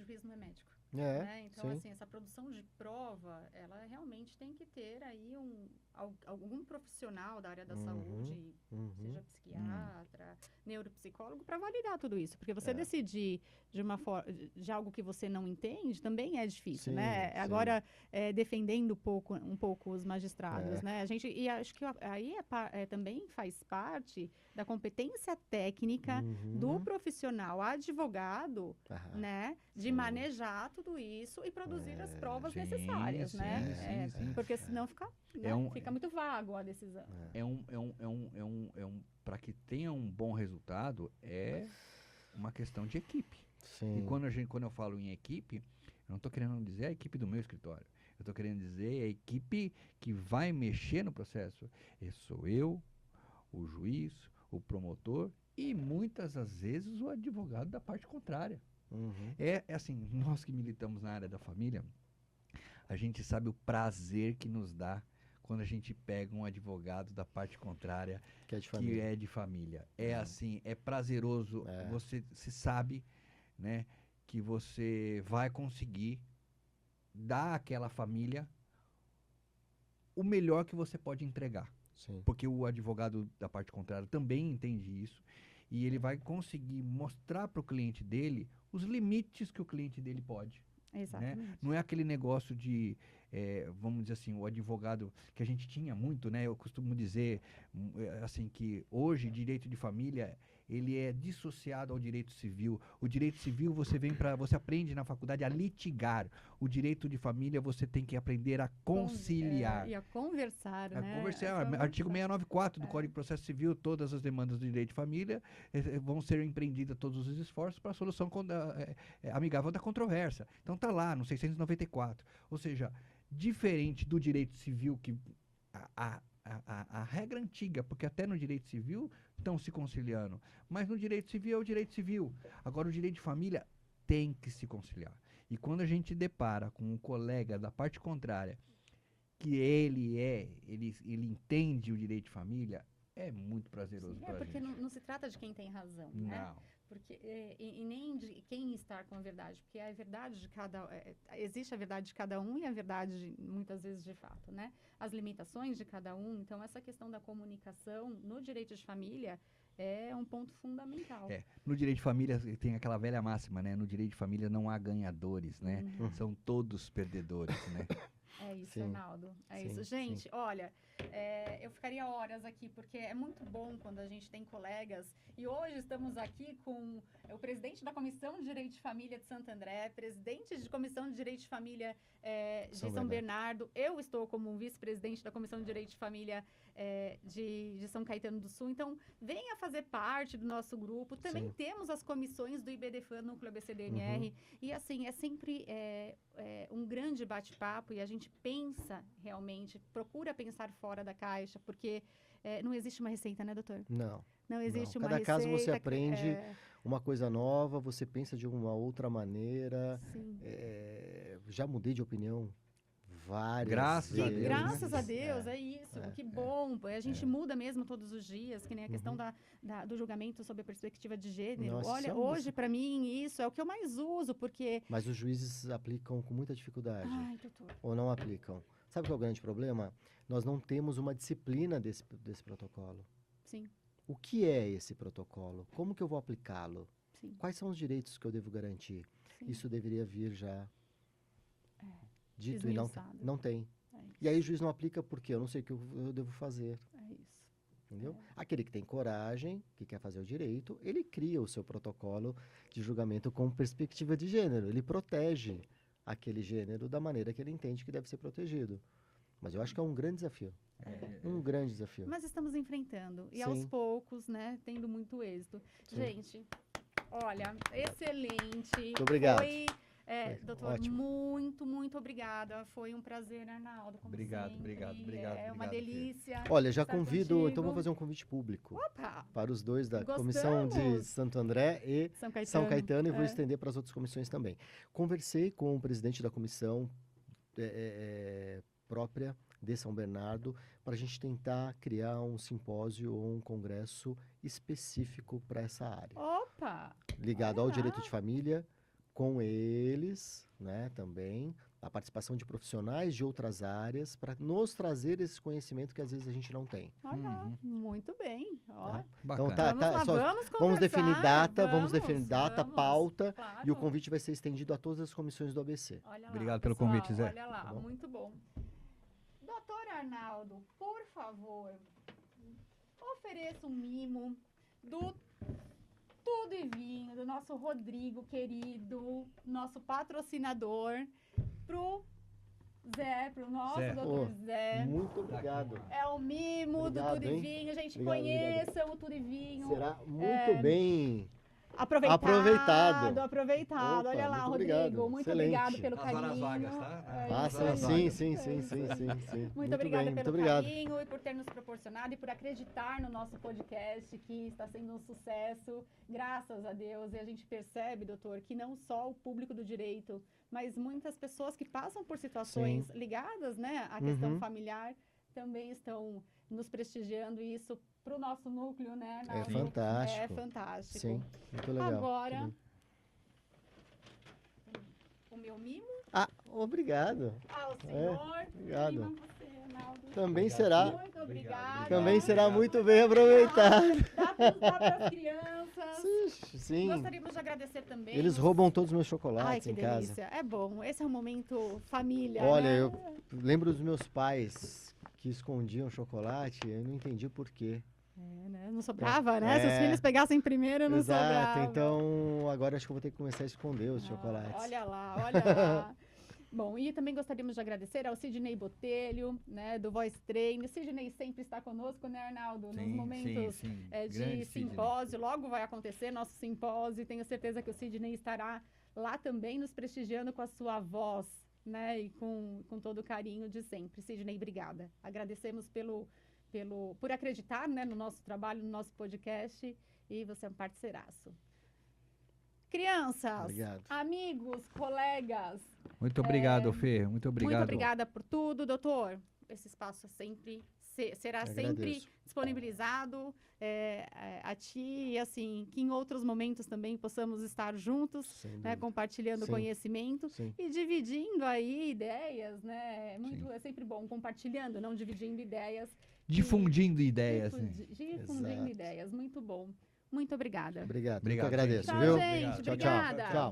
Juiz não é médico. né? Então, sim. assim, essa produção de prova, ela realmente tem que ter aí algum profissional da área da saúde, seja psiquiatra, neuropsicólogo, para validar tudo isso. Porque você decidir de algo que você não entende também é difícil, Sim, né? sim. Agora, defendendo um pouco os magistrados, né? E acho que aí também faz parte da competência técnica do profissional advogado, né? De manejar tudo isso e produzir as provas necessárias, né? Porque senão fica muito vago a decisão. Para que tenha um bom resultado, é uma questão de equipe. Sim. E quando eu falo em equipe, eu não estou querendo dizer a equipe do meu escritório. Eu estou querendo dizer a equipe que vai mexer no processo. Sou eu, o juiz, o promotor e muitas das vezes o advogado da parte contrária. É assim, nós que militamos na área da família, a gente sabe o prazer que nos dá quando a gente pega um advogado da parte contrária que é de família. É assim, é prazeroso. Você se sabe, né, que você vai conseguir dar àquela família o melhor que você pode entregar. Sim. Porque o advogado da parte contrária também entende isso e ele vai conseguir mostrar para o cliente dele os limites que o cliente dele pode. Exatamente. Né? Não é aquele negócio de, vamos dizer assim, o advogado que a gente tinha muito, né? Eu costumo dizer assim que hoje direito de família ele é dissociado ao direito civil. O direito civil você aprende na faculdade a litigar. O direito de família você tem que aprender a conciliar. E a conversar, né? Conversar. Artigo 694 do Código de Processo Civil, todas as demandas do direito de família vão ser empreendidas todos os esforços para a solução amigável da controvérsia. Então tá lá no 694. Ou seja, diferente do direito civil que a regra antiga, porque até no direito civil estão se conciliando, mas no direito civil é o direito civil. Agora o direito de família tem que se conciliar. E quando a gente depara com um colega da parte contrária, que ele entende o direito de família, é muito prazeroso para a gente. Porque não se trata de quem tem razão, né? Porque, e nem de quem está com a verdade, porque a verdade de existe a verdade de cada um e a verdade, muitas vezes, de fato, né? As limitações de cada um. Então, essa questão da comunicação no direito de família é um ponto fundamental. No direito de família tem aquela velha máxima, né? No direito de família não há ganhadores, né? São todos perdedores, né? É isso, Arnaldo. Isso. Gente, olha, eu ficaria horas aqui, porque é muito bom quando a gente tem colegas. E hoje estamos aqui com o presidente da Comissão de Direito de Família de Santo André, presidente de Comissão de Direito de Família de São Bernardo. Eu estou como vice-presidente da Comissão de Direito de Família de São Caetano do Sul. Então, venha fazer parte do nosso grupo. Também temos as comissões do IBDFAN, Núcleo ABCDMR. E, assim, é sempre um grande bate-papo e a gente pensa realmente, procura pensar fora da caixa, porque não existe uma receita, né, doutor? Não existe uma receita. Cada caso você aprende uma coisa nova, você pensa de uma outra maneira. Já mudei de opinião várias vezes. Graças a Deus, é isso. Que bom. A gente muda mesmo todos os dias, que nem a questão do julgamento sob a perspectiva de gênero. Nossa, olha, hoje, para mim, isso é o que eu mais uso, porque... Mas os juízes aplicam com muita dificuldade. Ai, doutor. Ou não aplicam. Sabe qual é o grande problema? Nós não temos uma disciplina desse protocolo. Sim. O que é esse protocolo? Como que eu vou aplicá-lo? Sim. Quais são os direitos que eu devo garantir? Sim. Isso deveria vir já dito e não tem. Isso. E aí o juiz não aplica porque eu não sei o que eu devo fazer. É isso. Entendeu? Aquele que tem coragem, que quer fazer o direito, ele cria o seu protocolo de julgamento com perspectiva de gênero. Ele protege aquele gênero da maneira que ele entende que deve ser protegido. Mas eu acho que é um grande desafio. Um grande desafio. Mas estamos enfrentando. E aos poucos, né, tendo muito êxito. Sim. Gente, olha, excelente. Muito obrigado. Doutor, ótimo. muito obrigada. Foi um prazer, Arnaldo. Como obrigado. É uma delícia. Olha, já convido, contigo. Então vou fazer um convite público. Opa! Para os dois da Comissão de Santo André e São Caetano e vou estender para as outras comissões também. Conversei com o presidente da comissão própria de São Bernardo para a gente tentar criar um simpósio ou um congresso específico para essa área. Opa! Ligado ao direito de família, com eles, né, também, a participação de profissionais de outras áreas para nos trazer esse conhecimento que às vezes a gente não tem. Olha, muito bem. Ó. Tá? Bacana. Então Vamos lá, vamos vamos definir conversar, data, vamos definir data, vamos, pauta, claro. e o convite vai ser estendido a todas as comissões do ABC. Olha lá, Obrigado pelo pessoal, convite, Zé. Olha lá, Tá bom? muito bom. Doutor Arnaldo, por favor, ofereça um mimo do Tudo e Vinho, do nosso Rodrigo querido, nosso patrocinador, pro Zé, pro nosso Zé. doutor Oh, Zé. Muito obrigado. É o mimo Obrigado, do Tudo e hein? Vinho. Gente, Obrigado, conheçam o Tudo e Vinho. Será muito bem Aproveitado. Opa, Olha lá, muito Rodrigo. obrigado. Muito Excelente. obrigado pelo Nas horas carinho. vagas, tá? Ah, Nas sim, horas sim, vagas. sim, sim, sim. Muito obrigada bem, pelo muito obrigado. carinho e por ter nos proporcionado e por acreditar no nosso podcast, que está sendo um sucesso, graças a Deus. E a gente percebe, doutor, que não só o público do direito, mas muitas pessoas que passam por situações ligadas, né, à questão Uhum. familiar, também estão nos prestigiando, e isso para o nosso núcleo, né? É Naldo, fantástico. É fantástico. Sim, muito legal. Agora, Muito bem. o meu mimo Ah, obrigado. ao senhor. obrigado. Mimo a você, Arnaldo. Também Obrigado. será, Muito obrigada. também será Obrigado. muito bem aproveitado. Dá para as crianças. Sim. Gostaríamos de agradecer também. Eles roubam todos os meus Ai, chocolates que em casa. delícia. É bom. Esse é um momento família. Olha, né? eu lembro dos meus pais que escondiam chocolate, eu não entendi por quê. É, né? Não sobrava, né? Se os É. filhos pegassem primeiro, não Exato, sobrava. então agora acho que eu vou ter que começar a esconder os chocolates. Olha lá, olha lá. Bom, e também gostaríamos de agradecer ao Sidney Botelho, né, do Voice Train. O Sidney sempre está conosco, né, Arnaldo? Nos momentos sim. de Grande simpósio. Logo vai acontecer nosso simpósio, e tenho certeza que o Sidney estará lá também nos prestigiando com a sua voz, né, e com todo o carinho de sempre. Sidney, obrigada. Agradecemos por acreditar, né, no nosso trabalho, no nosso podcast, e você é um parceiraço. Crianças, Obrigado. amigos, colegas, Muito obrigado, Fê. Muito obrigado. muito obrigada por tudo, doutor. Esse espaço será sempre Agradeço. disponibilizado a ti, e assim, que em outros momentos também possamos estar juntos, Sem né, dúvida. compartilhando Sim. conhecimento Sim. e dividindo aí ideias, né? Sim. É sempre bom compartilhando, não dividindo ideias. Difundindo ideias. né? Difundindo Exato. ideias, muito bom. Muito obrigada. Obrigado. Obrigado, Eu que agradeço, Tchau, viu? gente. Tchau, tchau. Obrigada. Tchau.